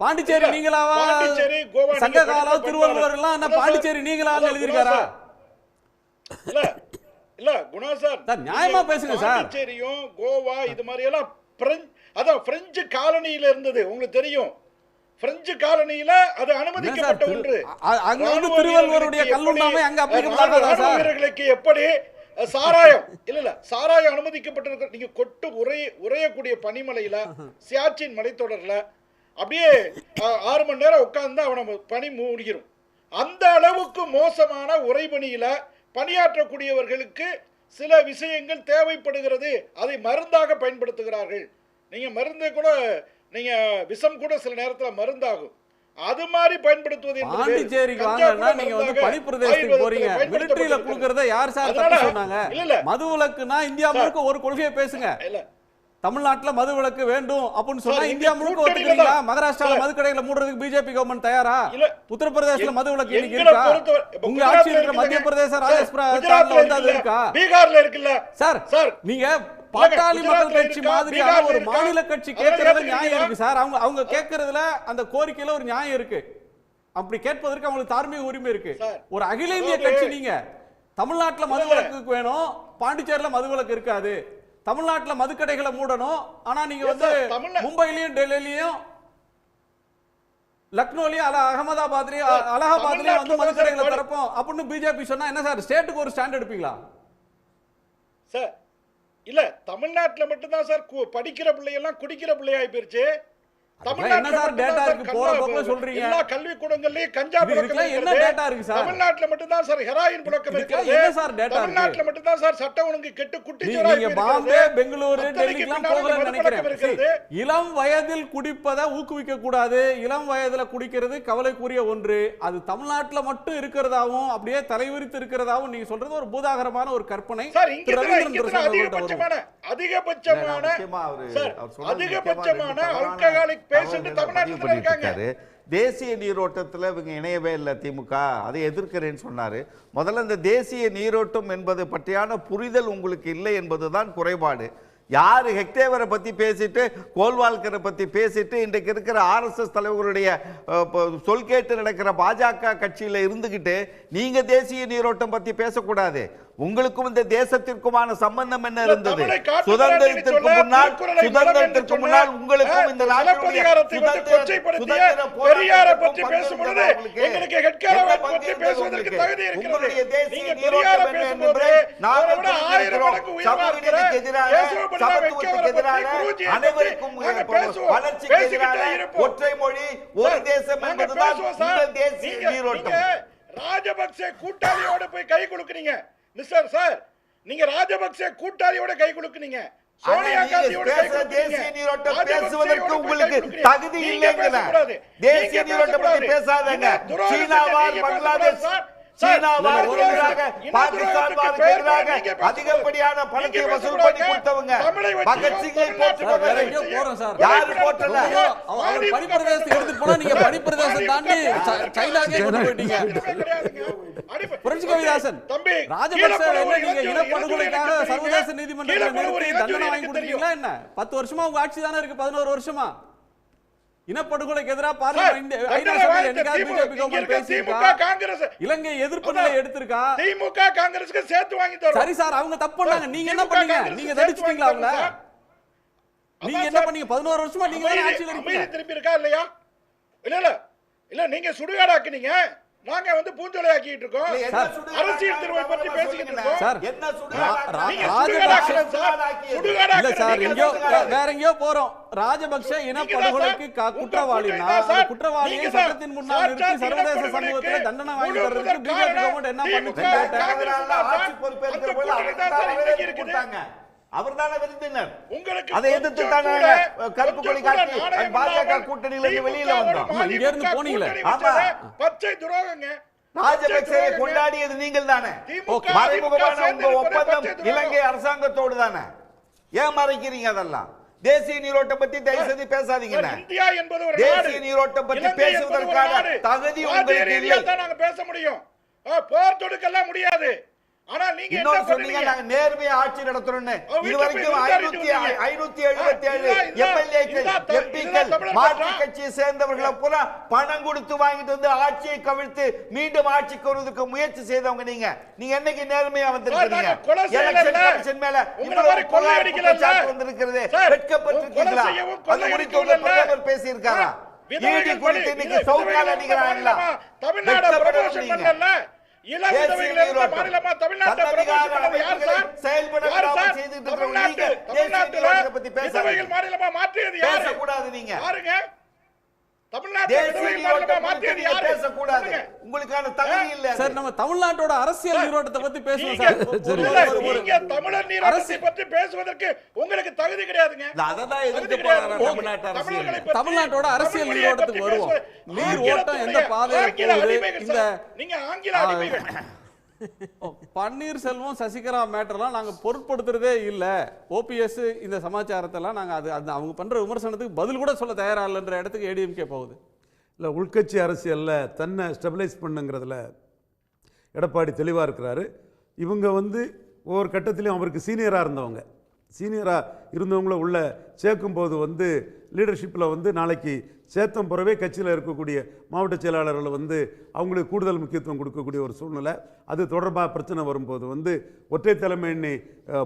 பாண்டிச்சேரி நீங்களாவா? சங்க காலம் திருவள்ளுவர் எல்லாம் என்ன பாண்டிச்சேரி நீங்களா எழுதியிருக்காரா? இல்ல குணா சார் நியாயமா பேசுங்க சார். பாண்டிச்சேரியும் கோவா இது மாதிரி எல்லாம் பிரெஞ்சு காலனியில இருந்தது. உங்களுக்கு தெரியும், பிரெஞ்சு காலனியில அது அனுமதிக்கப்பட்ட ஒன்று. அங்க வந்து திருவள்ளுவருடைய கல்லுண்ணாமை அங்க வீரர்களுக்கு எப்படி சாராயம் இல்ல சாராயம் அனுமதிக்கப்பட்டிருக்க. நீங்க கொட்டு உரையக்கூடிய பனிமலையில சியாச்சின் மலைத்தொடர்ல அப்படியே 6 மணி நேரம் உட்கார்ந்து அவனை பனி மூடிக்கிறோம். அந்த அளவுக்கு மோசமான உறைபனியில பணியாற்றக்கூடியவர்களுக்கு சில விஷயங்கள் தேவைப்படுகிறது. அதை மருந்தாக பயன்படுத்துகிறார்கள். நீங்க மருந்து கூட நீங்க விஷம் கூட சில நேரத்தில் மருந்தாகும். அது மாதிரி பயன்படுத்துவது பாண்டிச்சேரிக்கு வாங்கன்னா நீங்க வந்து பனிப்பிரதேசத்துக்கு போறீங்க. மிலிட்டரியில குடுக்கறத யார் சார் தப்பு சொன்னாங்க? மதுவிலக்குனா இந்தியா முழுக்க ஒரு கொள்கையை பேசுங்க. தமிழ்நாட்டுல மதுவிலக்கு வேண்டும் அப்படின்னு சொன்னா இந்தியா முழுக்க ஒத்துக்கிறீங்களா? மகாராஷ்டிரால மதுக்கடைகளை மூடுறதுக்கு பிஜேபி கவர்மெண்ட் தயாரா? உத்தரப்பிரதேசல மதுவிலக்கு இன்னைக்கு இருக்கா? உங்க ஆட்சியில் இருக்கிற மத்திய பிரதேச ராஜஸ்தான்ல வந்து அது இருக்கா? பீகார்ல இருக்குல்ல சார். நீங்க பாட்டாளி மக்கள் கட்சி மாதிரியான ஒரு மாநில கட்சி கேட்கறதுல நியாயம் இருக்கு சார். அவங்க கேட்கறதுல அந்த கோரிக்கையில ஒரு நியாயம் இருக்கு. அப்படி கேட்பதற்கு அவங்களுக்கு தார்மீக உரிமை இருக்கு. ஒரு அகில இந்திய கட்சி நீங்க தமிழ்நாட்டுல மதுவிலக்கு வேணும், பாண்டிச்சேரியில மதுவிலக்கு இருக்காது. தமிழ்நாட்டுல மதுக்கடைகளை மூடணும், ஆனா நீங்க வந்து மும்பையிலயும் டெல்லியிலயும் லக்னோலயும் அகமதாபாத்லயும் அலகாபாத்லயும் வந்து மதுக்கடைகளை திறப்போம் அப்படின்னு பிஜேபி சொன்னா என்ன சார்? ஸ்டேட்டுக்கு ஒரு ஸ்டாண்ட் எடுப்பீங்களா சார்? இல்ல தமிழ்நாட்டுல மட்டும்தான் சார் படிக்கிற பிள்ளையெல்லாம் குடிக்கிற பிள்ளையாய் போயிருச்சு. என்ன சார் டேட்டா இருக்கு? போற போக்குல சொல்றீங்க. எல்லா கல்வி கூடங்கள்லயும் கஞ்சா புழக்கம் என்ன டேட்டா இருக்கு சார்? தமிழ்நாட்டுல மட்டும் தான் சார் ஹெராயின் புழக்கம் இருக்கு. என்ன சார் டேட்டா? தமிழ்நாட்டுல மட்டும் தான் சார் சட்ட ஒழுங்கு கெட்டு குட்டிச்சோரா நீங்க பாம்பே பெங்களூரு டெல்லிக்குலாம் போகலன்னு நினைக்கிறேன். இளம் வயதில் குடிப்பதை ஊக்குவிக்க கூடாது. இளம் வயதுல குடிக்கிறது கவலைக்குரிய ஒன்று. அது தமிழ்நாட்டுல மட்டும் இருக்கிறதாவும் அப்படியே தலைவிரித்து இருக்கிறதாவும் நீங்க சொல்றது ஒரு பூதாகரமான ஒரு கற்பனை. அதிகபட்சமான ஆல்கஹாலிக் பேஷண்ட் தமிழ்நாட்டுல இருக்காங்க. தேசிய நீரோட்டத்தில் இவங்க இணையவே இல்லை திமுக, அதை எதிர்க்கிறேன்னு சொன்னார். முதல்ல இந்த தேசிய நீரோட்டம் என்பது பற்றியான புரிதல் உங்களுக்கு இல்லை என்பதுதான் குறைபாடு. யார் ஹெக்டேவரை பற்றி பேசிட்டு கோல்வால்கரை பற்றி பேசிட்டு இன்றைக்கு இருக்கிற ஆர்எஸ்எஸ் தலைவர்களுடைய சொல் கேட்டு நடக்கிற பாஜக கட்சியில் இருந்துக்கிட்டு நீங்கள் தேசிய நீரோட்டம் பற்றி பேசக்கூடாது. உங்களுக்கும் இந்த தேசத்திற்குமான சம்பந்தம் என்ன இருந்தது? சுதந்திரத்திற்கு முன்னால் உங்களுக்கும் இந்த சமத்துவத்துக்கு எதிரான அனைவருக்கும் வளர்ச்சிக்கு எதிரான ஒற்றை மொழி ஒரு தேசம் என்பதுதான் உங்கள் தேசிய நீரோட்டம். ராஜபக்சே கூட்டாளியோட போய் கை கொடுக்குறீங்க மிஸ்டர் சார். நீங்க ராஜபக்சே கூட்டாளியோட கை கொடுக்குறீங்க. தேசிய நீரோட்டம் பேசுவதற்கு உங்களுக்கு தகுதி இல்லைங்க. தேசிய நீரோட்டம் பற்றி பேசாதங்க. சீனாவால் பங்களாதேஷ், சீனாவாருக்கு எதிராக, பாகிஸ்தானுக்கு எதிராக அதிகப்படியான பணத்தை வசூல் பண்ணி கொடுத்தவங்க பகத்சிங்கை போற்றுபவர்கள் யாரு போற்றல? அவர் பனிப்பிரதேசத்தை எடுத்துட்டு போனா நீங்க பனிப்பிரதேசம் தாண்டி சைனாக்கே கொண்டு போயிட்டீங்க. புரட்சி கவிதாசன், ராஜபக்சே நீங்க இனப்படுகொலைக்காக சர்வதேச நீதிமன்றத்தில் நிறுத்தி தண்டனை வாங்கி கொடுத்தீங்களா என்ன? 10 வருஷமா உங்க ஆட்சி தானே இருக்கு, 11 வருஷமா. இனப்படுகொலைக்கு எதிராக பார்லிமென்ட் ஐநா சபையில் என்னைக்காவது பிஜேபி கவர்மெண்ட் பேசியிருக்கா? இலங்கை எதிர்ப்பு நிலை எடுத்திருக்கா? திமுக காங்கிரஸ்க்கு சேர்த்து வாங்கி தரோம். சரி சார், அவங்க தப்பு பண்ணாங்க, நீங்க என்ன பண்ணீங்க? நீங்க தடிச்சிட்டீங்களா அவங்கள? நீங்க என்ன பண்ணீங்க? 11 வருஷமா நீங்க தான் ஆட்சியில் இருக்கீங்க. திருப்பி இருக்கா இல்லையா? இல்ல நீங்க சுடுகாடாக்குனீங்க, நாங்க வந்து பூஞ்சோலை ஆக்கிட்டு இருக்கோம். அரசியல் தீர்வை பற்றி பேசிக்கிட்டு இருக்கோம். சார், என்ன இல்ல சார், எங்கயோ வேற எங்கயோ போறோம். ராஜபக்சே இனப்படுகொலைக்கு குற்றவாளினா அந்த குற்றவாளியை சட்டத்தின் முன்னால் நிறுத்தி சர்வதேச சமூகத்தில் தண்டனை வாங்கி தர்றதுக்கு பிஜேபி கவர்மெண்ட் என்ன பண்ணுச்சு? ஆட்சி பொறுப்பேற்கிற போது அவருக்கு கொடுத்தாங்க. அவர்தான விருந்தினர். உங்களுக்கு அதை எதிர்த்து தானே கருப்பு கொடி காட்டி பாஜக கூட்டணியில இருந்து வெளியில வந்தோம். இங்க இருந்து போனீங்களே. ஆமா, பச்சை துரோகங்க. ராஜபக்சேவை கொண்டாடியது நீங்கள் தானே. மறைமுகமான உங்க ஒப்பந்தம் இலங்கை அரசாங்கத்தோடு தானே. ஏன் மறைக்கிறீங்க? அதெல்லாம் தேசிய நீரோட்டம் பத்தி தயவு செய்து பேசாதீங்க. தேசிய நீரோட்டம் பத்தி பேசுவதற்கான தகுதி உங்களுக்கு இல்லை. நாங்க பேச முடியும், போர் தொடுக்கலாம் முடியாது. ஆனா நீங்க என்ன சொன்னீங்க? நாங்க நேர்மையா ஆட்சி நடத்துறோம்னு. இதுவரைக்கும் 577 எம்எல்ஏக்கள், எம்பிக்கள், மாற்று கட்சியை சேர்ந்தவர்களை பூரா பணம் கொடுத்து வாங்கிட்டு வந்து ஆட்சியை கவிழ்த்து மீண்டும் ஆட்சிக்கு வருவதற்கு முயற்சி செய்தவங்க நீங்க. நீங்க என்னைக்கு நேர்மையா வந்திருக்கீங்க? எலெக்ஷன் கமிஷன் மேல இவ்வளவு குற்றச்சாட்டு வந்திருக்கிறது, வெட்கப்பட்டிருக்கீங்களா? அது குறித்து உங்க பிரதமர் பேசியிருக்காரா? ஈடி குறித்து இன்னைக்கு சவுக்கால் அடிக்கிறாங்களா? தமிழ்நாடு பேசக்கூடாது. நீங்க உங்களுக்கான தகுதி இல்ல சார். நம்ம தமிழ்நாட்டோட அரசியல் நீரோட்டத்தை பத்தி பேசுவோம் சார். தமிழர் நீரோட்டத்தை பத்தி பேசுவதற்கு உங்களுக்கு தகுதி கிடையாதுங்க. அததான் எதிர்த்து போறாங்க. தமிழ்நாட்டோட அரசியல் நீரோட்டத்துக்கு வருவோம். நீர் ஓட்டம் எந்த பாதையில போகுது? இந்த நீங்க ஆங்கில அடிமைகள். பன்னீர்செல்வம் சசிகலா மேட்டர்லாம் நாங்க பொருட்படுத்துறதே இல்ல. ஓபிஎஸ் இந்த சமாச்சாரத்தெல்லாம் நாங்க அது அவங்க பண்ற விமர்சனத்துக்கு பதில் கூட சொல்ல தயாரா இல்லைன்ற இடத்துக்கு ஏடிஎம்கே போகுது. இல்லை, உள்கட்சி அரசியலில் தன்னை ஸ்டெபிலைஸ் பண்ணுங்கிறதுல எடப்பாடி தெளிவாக இருக்கிறாரு. இவங்க வந்து ஒவ்வொரு கட்டத்திலையும் அவருக்கு சீனியராக இருந்தவங்கள உள்ள சேர்க்கும்போது வந்து லீடர்ஷிப்பில் வந்து நாளைக்கு சேத்தம் புறவே கட்சியில் இருக்கக்கூடிய மாவட்ட செயலாளர்கள் வந்து அவங்களுக்கு கூடுதல் முக்கியத்துவம் கொடுக்கக்கூடிய ஒரு சூழ்நிலை. அது தொடர்பாக பிரச்சனை வரும்போது வந்து ஒற்றை தலைமை எண்ணி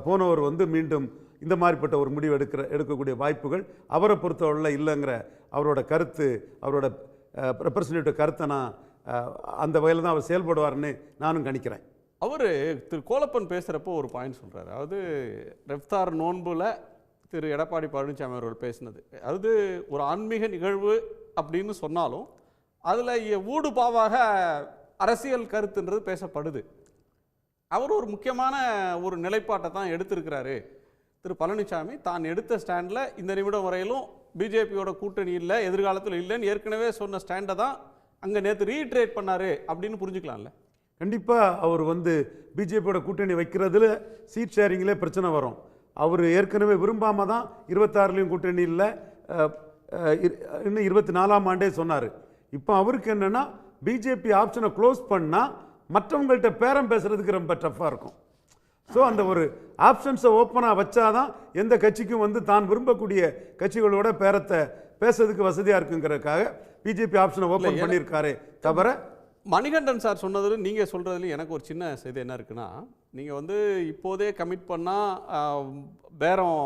போனவர் வந்து மீண்டும் இந்த மாதிரிப்பட்ட ஒரு முடிவு எடுக்கக்கூடிய வாய்ப்புகள் அவரை பொறுத்தவரையில் இல்லைங்கிற அவரோட கருத்து, அவரோட ரெப்ரசன்டேட்டிவ் கருத்தை நான் அந்த வகையில் தான் அவர் செயல்படுவார்னு நானும் கணிக்கிறேன். அவர் திரு கோலப்பன் பேசுகிறப்போ ஒரு பாயிண்ட் சொல்கிறார். அதாவது ரெஃப்தார் நோன்புல திரு எடப்பாடி பழனிசாமி அவர்கள் பேசினது, அதாவது ஒரு ஆன்மீக நிகழ்வு அப்படின்னு சொன்னாலும் அதில் ஊடு பாவாக அரசியல் கருத்துன்றது பேசப்படுது. அவர் ஒரு முக்கியமான ஒரு நிலைப்பாட்டை தான் எடுத்திருக்கிறாரு. திரு பழனிசாமி தான் எடுத்த ஸ்டாண்டில் இந்த நிமிடம் வரையிலும் பிஜேபியோட கூட்டணி இல்லை, எதிர்காலத்தில் இல்லைன்னு ஏற்கனவே சொன்ன ஸ்டாண்டை தான் அங்கே நேற்று ரீட்ரேட் பண்ணார் அப்படின்னு புரிஞ்சுக்கலாம்ல. கண்டிப்பாக அவர் வந்து பிஜேபியோட கூட்டணி வைக்கிறதுல சீட் ஷேரிங்கிலே பிரச்சனை வரும். அவர் ஏற்கனவே விரும்பாமல் தான் 26லையும் கூட்டணி இல்லை, இன்னும் 24ஆம் ஆண்டே சொன்னார். இப்போ அவருக்கு என்னென்னா பிஜேபி ஆப்ஷனை க்ளோஸ் பண்ணால் மற்றவங்கள்ட்ட பேரம் பேசுகிறதுக்கு ரொம்ப டஃப்பாக இருக்கும். ஸோ அந்த ஒரு ஆப்ஷன்ஸை ஓப்பனாக வச்சாதான் எந்த கட்சிக்கும் வந்து தான் விரும்பக்கூடிய கட்சிகளோட பேரத்தை பேசுறதுக்கு வசதியாக இருக்குங்கிறதுக்காக பிஜேபி ஆப்ஷனை ஓப்பன் பண்ணியிருக்காரே தவிர. மணிகண்டன் சார் சொன்னது நீங்கள் சொல்கிறதுலையும் எனக்கு ஒரு சின்ன செய்தி என்ன இருக்குன்னா, நீங்கள் வந்து இப்போதே கமிட் பண்ணால் பேரம்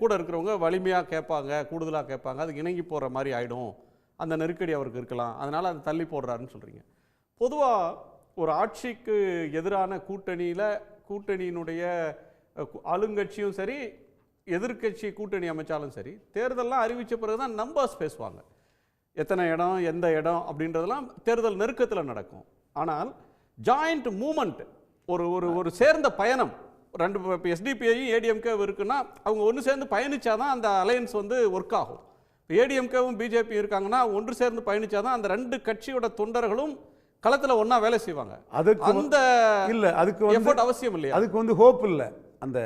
கூட இருக்கிறவங்க வலிமையாக கேட்பாங்க, கூடுதலாக கேட்பாங்க, அதுக்கு இணங்கி போகிற மாதிரி ஆகிடும், அந்த நெருக்கடி அவருக்கு இருக்கலாம், அதனால் அது தள்ளி போடுறாருன்னு சொல்கிறீங்க. பொதுவாக ஒரு ஆட்சிக்கு எதிரான கூட்டணியினுடைய ஆளுங்கட்சியும் சரி எதிர்க்கட்சி கூட்டணி அமைச்சாலும் சரி, தேர்தல்லாம் அறிவித்த பிறகு தான் நம்பர்ஸ் பேசுவாங்க. எத்தனை இடம், எந்த இடம் அப்படின்றதெல்லாம் தேர்தல் நெருக்கத்தில் நடக்கும். ஆனால் ஜாயிண்ட் மூமெண்ட், ஒரு ஒரு ஒரு சேர்ந்த பயணம், ரெண்டு இப்போ எஸ்டிபிஐயும் ஏடிஎம்கே இருக்குன்னா அவங்க ஒன்று சேர்ந்து பயணிச்சாதான் அந்த அலையன்ஸ் வந்து ஒர்க் ஆகும். இப்போ ஏடிஎம்கேவும் பிஜேபி இருக்காங்கன்னா ஒன்று சேர்ந்து பயணிச்சாதான் அந்த ரெண்டு கட்சியோட தொண்டர்களும் களத்தில் ஒன்றா வேலை செய்வாங்க. அதுக்கு அந்த இல்லை, அதுக்கு எஃபோர்ட் அவசியம் இல்லையா? அதுக்கு வந்து ஹோப் இல்லை, அந்த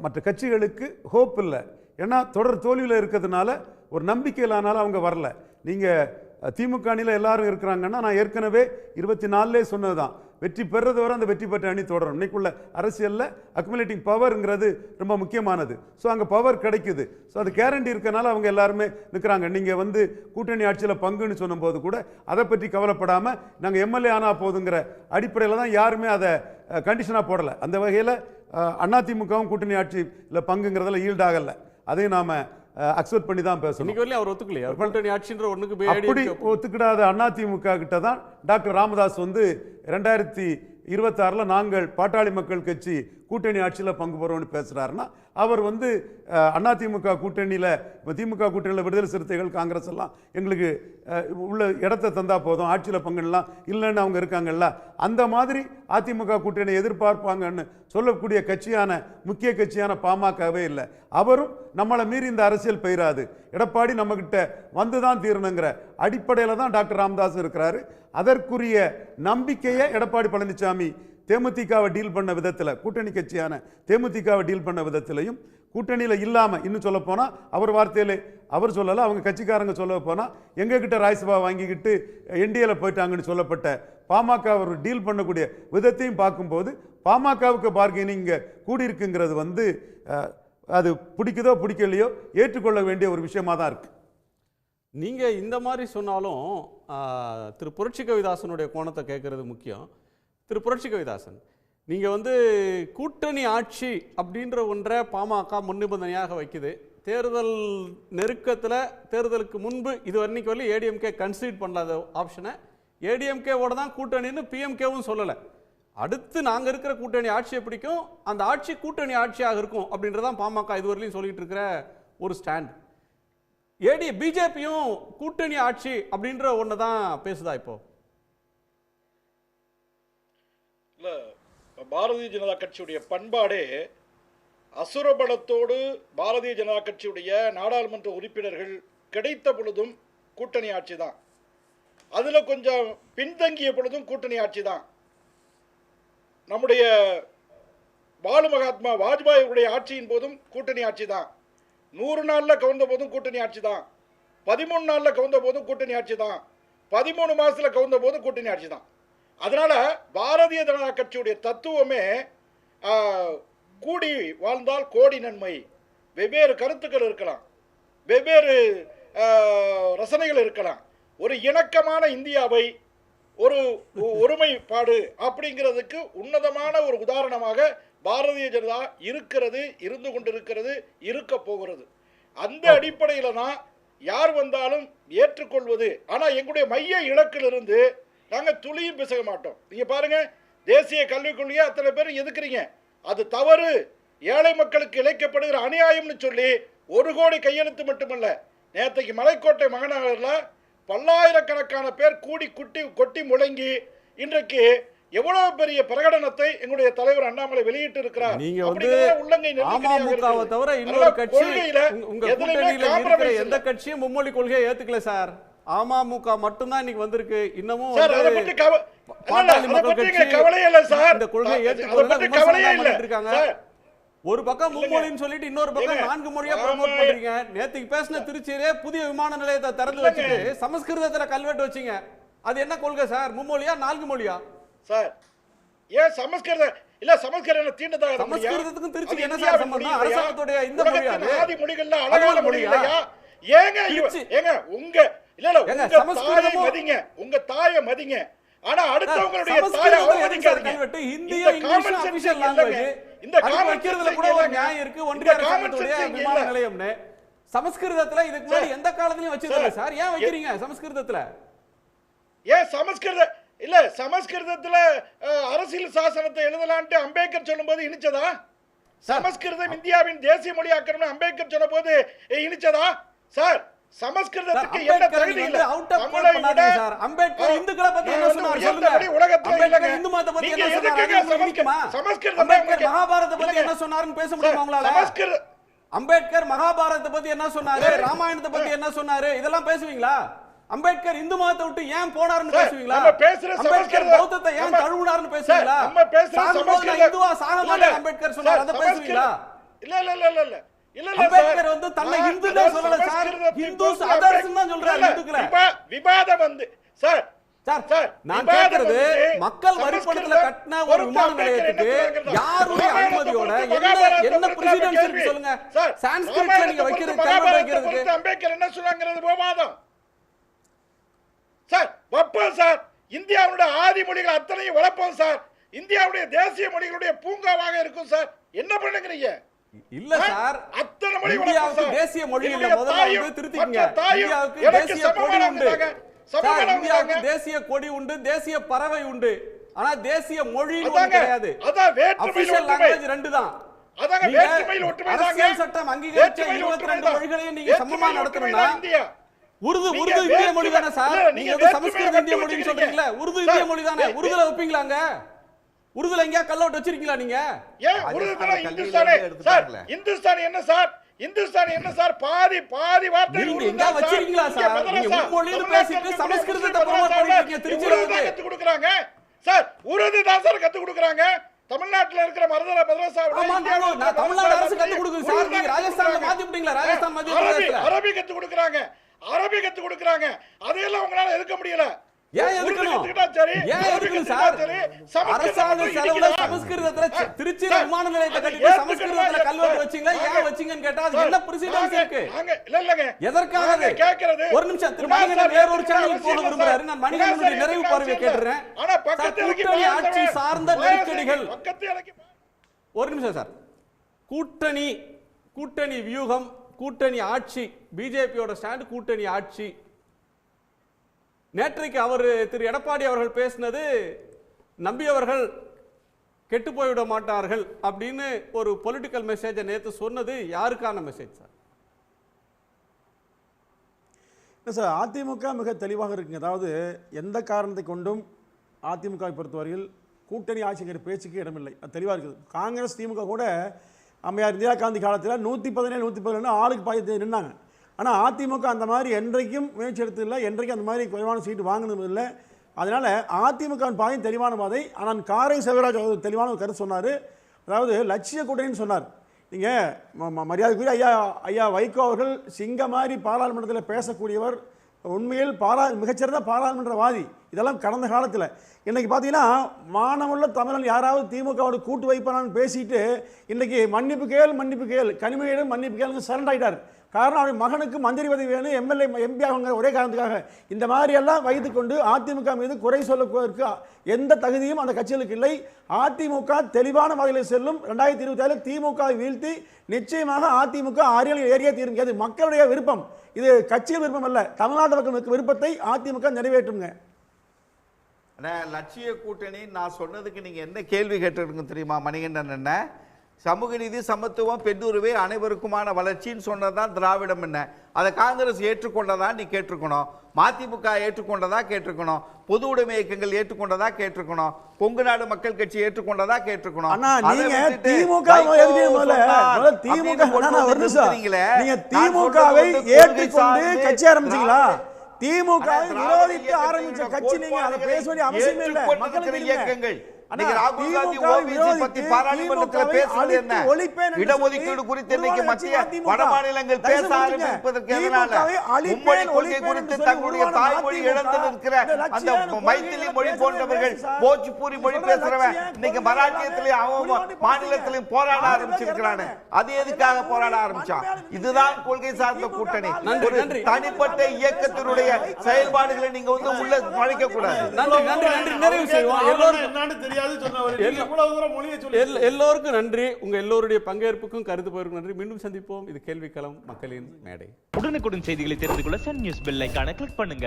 மற்ற கட்சிகளுக்கு ஹோப் இல்லை. ஏன்னா தொடர் தோல்வியில் இருக்கிறதுனால ஒரு நம்பிக்கையிலானாலும் அவங்க வரல. நீங்கள் திமுக அணியில் எல்லாரும் இருக்கிறாங்கன்னா, நான் ஏற்கனவே 24லே சொன்னது தான், வெற்றி பெறது வரை அந்த வெற்றி பெற்ற அணி தொடரும். இன்னைக்குள்ள அரசியலில் அக்குமுலேட்டிங் பவர்ங்கிறது ரொம்ப முக்கியமானது. ஸோ அங்கே பவர் கிடைக்குது. ஸோ அது கேரண்டி இருக்கனால அவங்க எல்லாருமே நிற்கிறாங்க. நீங்கள் வந்து கூட்டணி ஆட்சியில் பங்குன்னு சொன்னபோது கூட அதை பற்றி கவலைப்படாமல் நாங்கள் எம்எல்ஏ ஆனால் போதுங்கிற அடிப்படையில் தான் யாருமே அதை கண்டிஷனாக போடலை. அந்த வகையில் அதிமுகவும் கூட்டணி ஆட்சியில் பங்குங்கிறதுல ஈல்டாகலை. அதையும் நாம் அக்செப்ட் பண்ணி தான் பேசணும். இன்னைக்கு அவர் ஒத்துக்கலையா கூட்டணி ஆட்சின்ற ஒண்ணுக்கு? அப்படி ஒத்துக்கிடாத அதிமுக கிட்ட தான் டாக்டர் ராமதாஸ் வந்து 2026 நாங்கள் பாட்டாளி மக்கள் கட்சி கூட்டணி ஆட்சியில் பங்கு பெறுவோம்னு பேசுறாருன்னா, அவர் வந்து அதிமுக கூட்டணியில், திமுக கூட்டணியில் விடுதலை சிறுத்தைகள், காங்கிரஸ் எல்லாம் எங்களுக்கு உள்ள இடத்தை தந்தா போதும், ஆட்சியில் பங்குலாம் இல்லைன்னு அவங்க இருக்காங்கல்ல, அந்த மாதிரி அதிமுக கூட்டணி எதிர்பார்ப்பாங்கன்னு சொல்லக்கூடிய கட்சியான, முக்கிய கட்சியான பாமகவே இல்லை. அவரும் நம்மளை மீறி இந்த அரசியல் பெயராது, எடப்பாடி நம்மகிட்ட வந்து தான் தீரணுங்கிற அடிப்படையில் தான் டாக்டர் ராமதாஸ் இருக்கிறாரு. அதற்குரிய நம்பிக்கையை எடப்பாடி பழனிசாமி தேமுதிகவை டீல் பண்ண விதத்தில், கூட்டணி கட்சியான தேமுதிகவை டீல் பண்ண விதத்திலையும், கூட்டணியில் இல்லாமல், இன்னும் சொல்ல போனால் அவர் வார்த்தையிலே அவர் சொல்லலை, அவங்க கட்சிக்காரங்க சொல்ல போனால் எங்ககிட்ட ராஜ்யசபா வாங்கிக்கிட்டு என்டிஏல போயிட்டாங்கன்னு சொல்லப்பட்ட பாமக அவர் டீல் பண்ணக்கூடிய விதத்தையும் பார்க்கும்போது பாமகவுக்கு பார்கெனிங் கூடியிருக்குங்கிறது வந்து அது பிடிக்குதோ பிடிக்கலையோ ஏற்றுக்கொள்ள வேண்டிய ஒரு விஷயமா தான் இருக்கு. நீங்கள் இந்த மாதிரி சொன்னாலும் திரு புரட்சி கவிதாசனுடைய கோணத்தை கேட்கறது முக்கியம். திரு புரட்சி கவிதாசன், நீங்கள் வந்து கூட்டணி ஆட்சி அப்படின்ற ஒன்றை பாமக முன்னிபந்தனையாக வைக்குது. தேர்தல் நெருக்கத்தில், தேர்தலுக்கு முன்பு இது வரைக்கும் வரல ஏடிஎம்கே கன்சிடர் பண்ணாத ஆப்ஷனை ஏடிஎம்கேவோட தான் கூட்டணின்னு பிஎம்கேவும் சொல்லலை. அடுத்து நாங்கள் இருக்கிற கூட்டணி ஆட்சியை பிடிக்கும், அந்த ஆட்சி கூட்டணி ஆட்சியாக இருக்கும் அப்படின்றதான் பாமக இதுவரையிலையும் சொல்லிட்டு இருக்கிற ஒரு ஸ்டாண்ட். பிஜேபியும் கூட்டணி ஆட்சி அப்படின்ற ஒன்று தான் பேசுதா இப்போ? இல்லை, பாரதிய ஜனதா கட்சியுடைய பண்பாடே அசுரபலத்தோடு பாரதிய ஜனதா கட்சியுடைய நாடாளுமன்ற உறுப்பினர்கள் கிடைத்த பொழுதும் கூட்டணி ஆட்சி தான், அதில் கொஞ்சம் பின்தங்கிய பொழுதும் கூட்டணி ஆட்சி தான். நம்முடைய பாலு மகாத்மா வாஜ்பாயுடைய ஆட்சியின் போதும் கூட்டணி ஆட்சி தான், 100 நாளில் கவுந்த போதும் கூட்டணி ஆட்சி தான், 13 நாளில் கவுந்த போதும் கூட்டணி ஆட்சி தான், 13 மாதத்தில் கவுந்த போதும் கூட்டணி ஆட்சி தான். அதனால் பாரதிய ஜனதா கட்சியுடைய தத்துவமே கூடி வாழ்ந்தால் கோடி நன்மை. வெவ்வேறு கருத்துக்கள் இருக்கலாம், வெவ்வேறு ரசனைகள் இருக்கலாம், ஒரு இணக்கமான இந்தியாவை, ஒரு ஒருமைப்பாடு அப்படிங்கிறதுக்கு உன்னதமான ஒரு உதாரணமாக பாரதிய ஜனதா இருக்கிறது, இருந்து கொண்டிருக்கிறது, இருக்க போகிறது. அந்த அடிப்படையில் தான் யார் வந்தாலும் ஏற்றுக்கொள்வது. ஆனால் எங்களுடைய மைய இலக்கிலிருந்து நாங்கள் துளியும் பிசக மாட்டோம். நீங்கள் பாருங்கள், தேசிய கல்விக் கொள்கையை அத்தனை பேர் எதுக்குறீங்க, அது தவறு, ஏழை மக்களுக்கு இழைக்கப்படுகிற அநியாயம்னு சொல்லி 1 கோடி கையெழுத்து மட்டுமல்ல, நேற்றைக்கு மலைக்கோட்டை மாநகரில் பல்லாயிரக்கணக்கான பேர் கூடி கொட்டி முழங்கி இன்றைக்கு எவ்வளவு பெரிய பிரகடனத்தை எங்களுடைய தலைவர் அண்ணாமலை வெளியிட்டு இருக்கிறார். நீங்க வந்து அமமுகவை தவிர இன்னொரு கட்சி, உங்க கூட்டணியில இருக்கிற எந்த கட்சியும் மும்மொழி கொள்கையை ஏத்துக்கல சார். அமமுக மட்டும்தான் இன்னைக்கு வந்திருக்கு. இன்னமும் பாட்டாளி மக்கள் கட்சி கவலையே இல்ல சார், இந்த கொள்கையை ஏத்துக்கல. ஒரு பக்கம் மும்மொழின்னு சொல்லிட்டு இன்னொரு பக்கம் 4 மொழியா ப்ரோமோட் பண்றீங்க. நேத்துக்கு பேசின திருச்சியிலே புதிய விமான நிலையத்தை திறந்து வச்சுட்டு சமஸ்கிருதத்துல கல்வெட்டு வச்சீங்க. அது என்ன கொள்கை சார்? மும்மொழியா 4 மொழியா சார்? ஏன் சமஸ்கிருதம் இல்ல, சமஸ்கிருதம் தீண்டதாக சமஸ்கிருதத்துக்கும் திருச்சிக்கு என்ன சார் சம்பந்தம்? அரசாங்கத்துடைய இந்த மொழியா? ஆதி மொழிகள்ல அழகான மொழி இல்லையா? ஏங்க உங்க இல்ல உங்க தாயை மதிங்க, உங்க தாயை மதிங்க. ஆனா அடுத்தவங்களுடைய தாயை அவமதிக்காதீங்க. ஹிந்தியும் இங்கிலீஷும் ஆபீஷியல் லாங்குவேஜ். இந்த காமெடில கூட ஒரு நியாயம் இருக்கு. ஒன்றிய அரசாங்கத்துடைய விமான நிலையம்னு சமஸ்கிருதத்துல இதுக்கு முன்னாடி எந்த காலத்துலயும் வச்சதில்லை சார். ஏன் வைக்கிறீங்க சமஸ்கிருதத்துல? ஏன் சமஸ்கிருத இல்ல, சமஸ்கிருதத்துல அரசியல் சாசனத்தை எழுதலான்ட்டு அம்பேத்கர் சொல்லும்போது இனிச்சதா? சமஸ்கிருதம் இந்தியாவின் தேசிய மொழியாக்கணும்னு அம்பேத்கர் சொன்ன போது இனிச்சதா சார்? சமஸ்கிருதத்துக்கு என்ன தகுதி இல்ல? தமிழை விட சார் அம்பேத்கர் இந்துக்களை பத்தி என்ன சொன்னார் சொல்லுங்க. உலகத்துல அம்பேத்கர் இந்து மதத்தை பத்தி என்ன சொன்னார்? சமஸ்கிருதம் அம்பேத்கர் மகாபாரதத்தை பத்தி என்ன சொன்னாருன்னு பேச முடியுமா உங்களால? அம்பேத்கர் மகாபாரதத்தை பத்தி என்ன சொன்னாரு, ராமாயணத்தை பத்தி என்ன சொன்னாரு, இதெல்லாம் பேசுவீங்களா? அம்பேத்கர் இந்து மதத்தை விட்டு ஏன் போனாருன்னு பேசுவீங்களா? அம்பேத்கர் பௌத்தத்தை ஏன் தழுவினாருன்னு பேசுவீங்களா? இந்துவா சாக மாட்டேன் அம்பேத்கர் சொன்னார், அதை பேசுவீங்களா? இல்ல இல்ல இல்ல இல்ல இல்ல அம்பேத்கர் வந்து தன்னை இந்து தான் சொல்லல சார், இந்துஸ் அதர்ஸ் தான் சொல்றாரு. இந்துக்களை விவாதம் வந்து சார் சார் நான் கேக்குறது, மக்கள் வரிப்பணத்துல கட்டின ஒரு விமான நிலையத்துக்கு யாருடைய அனுமதியோட என்ன பிரசிடென்ஸ் இருக்கு சொல்லுங்க? சான்ஸ்கிரிட்ல நீங்க வைக்கிறது கல்வெட்டு வைக்கிறதுக்கு அம்பேத்கர் என்ன சொல்றாங்கிறது விவாதம் சார். வப்போம் சார், இந்தியாவுடைய ஆதி மொழிகள் அத்தனையும் வளர்ப்போம் சார், இந்தியாவுடைய தேசிய மொழிகளுடைய பூங்காவாக இருக்கும் சார். என்ன பண்ணுங்கிறீங்க? இல்ல சார், அத்தனை மொழி இந்தியாவுக்கு தேசிய மொழி இல்ல, முதல்ல வந்து திருத்திக்கங்க. இந்தியாவுக்கு தேசிய கொடி உண்டு சார், இந்தியாவுக்கு தேசிய கொடி உண்டு, தேசிய பறவை உண்டு, ஆனா தேசிய மொழி கிடையாது. அபிஷியல் லாங்குவேஜ் ரெண்டு தான். அரசியல் சட்டம் அங்கீகரிச்ச 22 மொழிகளையும் நீங்க சமமா நடத்தணும்னா உருது இந்திய மொழி தானே சார்? நீங்க வந்து சமஸ்கிருத இந்திய மொழின்னு சொல்றீங்களா? உருது இந்திய மொழி தானே? உருதுல வைப்பீங்களாங்க? உருதுல எங்கயா கல்லோட் வச்சிருக்கீங்களா நீங்க? ஏன் உருதுல இந்துஸ்தானி சார்? இந்துஸ்தானி என்ன சார்? இந்துஸ்தானி என்ன சார்? பாதி வார்த்தை நீங்க எங்க வச்சிருக்கீங்களா சார்? நீங்க மும்மொழின்னு பேசிட்டு சமஸ்கிருதத்தை ப்ரோமோட் பண்ணிட்டீங்க. திருச்சியில கத்து கொடுக்கறாங்க சார், உருது தான் சார் கத்து கொடுக்கறாங்க. தமிழ்நாட்டுல இருக்கிற மதரசாவுல தமிழ்நாடு அரசு கத்து கொடுக்குது சார். நீங்க ராஜஸ்தான்ல மாத்தி விட்டீங்களா? ராஜஸ்தான் மத்திய பிரதேசத்துல அரபி கத்து கொடுக்கறாங்க, அரபி கத்து கொடுக்கறாங்க. அதையெல்லாம் உங்களால எதுக்க முடியல. ஏன் எதுக்கணும்? ஏன் எதுக்கணும் சார்? அரசாங்க செலவுல சமஸ்கிருதத்துல திருச்சியில விமான நிலையத்தை கட்டிட்டு சமஸ்கிருதத்துல கல்வெட்டு வச்சீங்களா? ஏன் வச்சீங்கன்னு கேட்டா அது என்ன பிரசிடென்ஸ் இருக்கு? எதற்காக கேக்குறது? ஒரு நிமிஷம், திரு மணிகண்டன் வேற ஒரு சேனலுக்கு போக விரும்புறாரு. நான் மணிகண்டனுடைய நிறைவு பார்வையை கேட்டுறேன். கூட்டணி ஆட்சி சார்ந்த நெருக்கடிகள். ஒரு நிமிஷம் சார், கூட்டணி வியூகம், கூட்டணி ஆட்சி, பிஜேபியோட ஸ்டாண்ட் கூட்டணி ஆட்சி. நேற்றைக்கு திரு எடப்பாடி அவர்கள் பேசினது நம்பியவர்கள் கெட்டு போய்விட மாட்டார்கள் அப்படின்னு ஒரு பொலிட்டிக்கல் மெசேஜை நேற்று சொன்னது யாருக்கான மெசேஜ் சார்? இல்லை சார், அதிமுக மிக தெளிவாக இருக்குங்க. அதாவது எந்த காரணத்தை கொண்டும் அதிமுகவை பொறுத்தவரையில் கூட்டணி ஆட்சிங்கிற பேச்சுக்கு இடமில்லை, அது தெளிவாக இருக்குது. காங்கிரஸ் திமுக கூட அம்மையார் இந்திரா காந்தி காலத்தில் 117 117 ஆளுக்கு பாதி நின்னாங்க. ஆனால் அதிமுக அந்த மாதிரி என்றைக்கும் முயற்சி எடுத்ததில்லை, என்றைக்கும் அந்த மாதிரி குறைவான சீட்டு வாங்கினதும் இல்லை. அதனால் அதிமுகவின் பாதையும் தெளிவான பாதை. ஆனால் காரை செல்வராஜ் அவர் தெளிவான ஒரு கருத்து சொன்னார். அதாவது லட்சிய கூட்டணின்னு சொன்னார். நீங்கள் மரியாதைக்குரிய ஐயா வைகோ அவர்கள் சிங்க மாதிரி பாராளுமன்றத்தில் பேசக்கூடியவர், உண்மையில் மிகச்சிறந்த பாராளுமன்றவாதி. இதெல்லாம் கடந்த காலத்தில். இன்றைக்கி பார்த்தீங்கன்னா மானமுள்ள தமிழன் யாராவது திமுகவோட கூட்டு வைப்பானான்னு பேசிட்டு இன்றைக்கி மன்னிப்பு கேள் கனிமையிடம் மன்னிப்பு கேளுங்க சரண்ட் ஆகிட்டார். காரணம் அவருடைய மகனுக்கு மந்திரி பதவி வேணும், எம்எல்ஏ எம்பி ஆகுங்க ஒரே காரணத்துக்காக. இந்த மாதிரியெல்லாம் வைத்து கொண்டு அதிமுக மீது குறை சொல்லுவதற்கு எந்த தகுதியும் அந்த கட்சிகளுக்கு இல்லை. அதிமுக தெளிவான வகையில் செல்லும். 2027 திமுகவை வீழ்த்தி நிச்சயமாக அதிமுக ஆரியல் ஏரியா தீரும். அது மக்களுடைய விருப்பம், இது கட்சியின் விருப்பம் அல்ல. தமிழ்நாட்டு மக்களுக்கு விருப்பத்தை அதிமுக நிறைவேற்றுங்க. லட்சிய கூட்டணி நான் சொன்னதுக்கு நீங்க என்ன கேள்வி கேட்டிருக்குங்க தெரியுமா மணிகண்டன்? என்ன சமூக நீதி, சமத்துவம், பெண்ணுரிமை, அனைவருக்குமான வளர்ச்சின்னு சொன்னதான் திராவிடம். என்ன அதை காங்கிரஸ் ஏற்றுக்கொண்டதா நீ கேட்டிருக்கணும், மதிமுக ஏற்றுக்கொண்டதா கேட்டிருக்கணும், பொது உடைமை இயக்கங்கள் ஏற்றுக்கொண்டதா கேட்டிருக்கணும், கொங்கு நாடு மக்கள் கட்சி ஏற்றுக்கொண்டதா கேட்டிருக்கணும். திமுகவை ஏற்றுக்கொண்டு கட்சி ஆரம்பிச்சீங்களா? திமுக விரோதித்து ஆரம்பிச்ச கட்சி நீங்க. அதை பேச வேண்டிய அவசியம் இல்லை. மக்களுக்கு இயக்கங்கள் ராகுல் காந்தி ஓபிசி பத்தி பாராளுமன்றத்தில் பேசுவது என்ன? இடஒதுக்கீடு குறித்து இன்னைக்கு மத்திய வட மாநிலங்கள் பேச ஆரம்பிப்பதற்கு எதனால? மும்மொழி கொள்கை குறித்து தங்களுடைய தாய்மொழி இழந்து நிற்கிற அந்த மைத்திலி மொழி போன்றவர்கள், போஜ்பூரி மொழி பேசுறவன் இன்னைக்கு மராட்டியத்திலேயும் அவன் மாநிலத்திலையும் போராட ஆரம்பிச்சிருக்கிறானு. அது எதுக்காக போராட ஆரம்பிச்சான்? இதுதான் கொள்கை சார்ந்த கூட்டணி. ஒரு தனிப்பட்ட இயக்கத்தினுடைய செயல்பாடுகளை நீங்க வந்து உள்ள நுழைக்க கூடாது. எல்லோருக்கும் நன்றி. உங்க எல்லோருடைய பங்கேற்புக்கும் கருத்து போயிருக்கும் நன்றி. மீண்டும் சந்திப்போம். இது கேள்விக்களம், மக்களின் மேடை. உடனுக்குடன் செய்திகளை தெரிந்து கொள்ள சன் நியூஸ் பெல் ஐகானை கிளிக் பண்ணுங்க.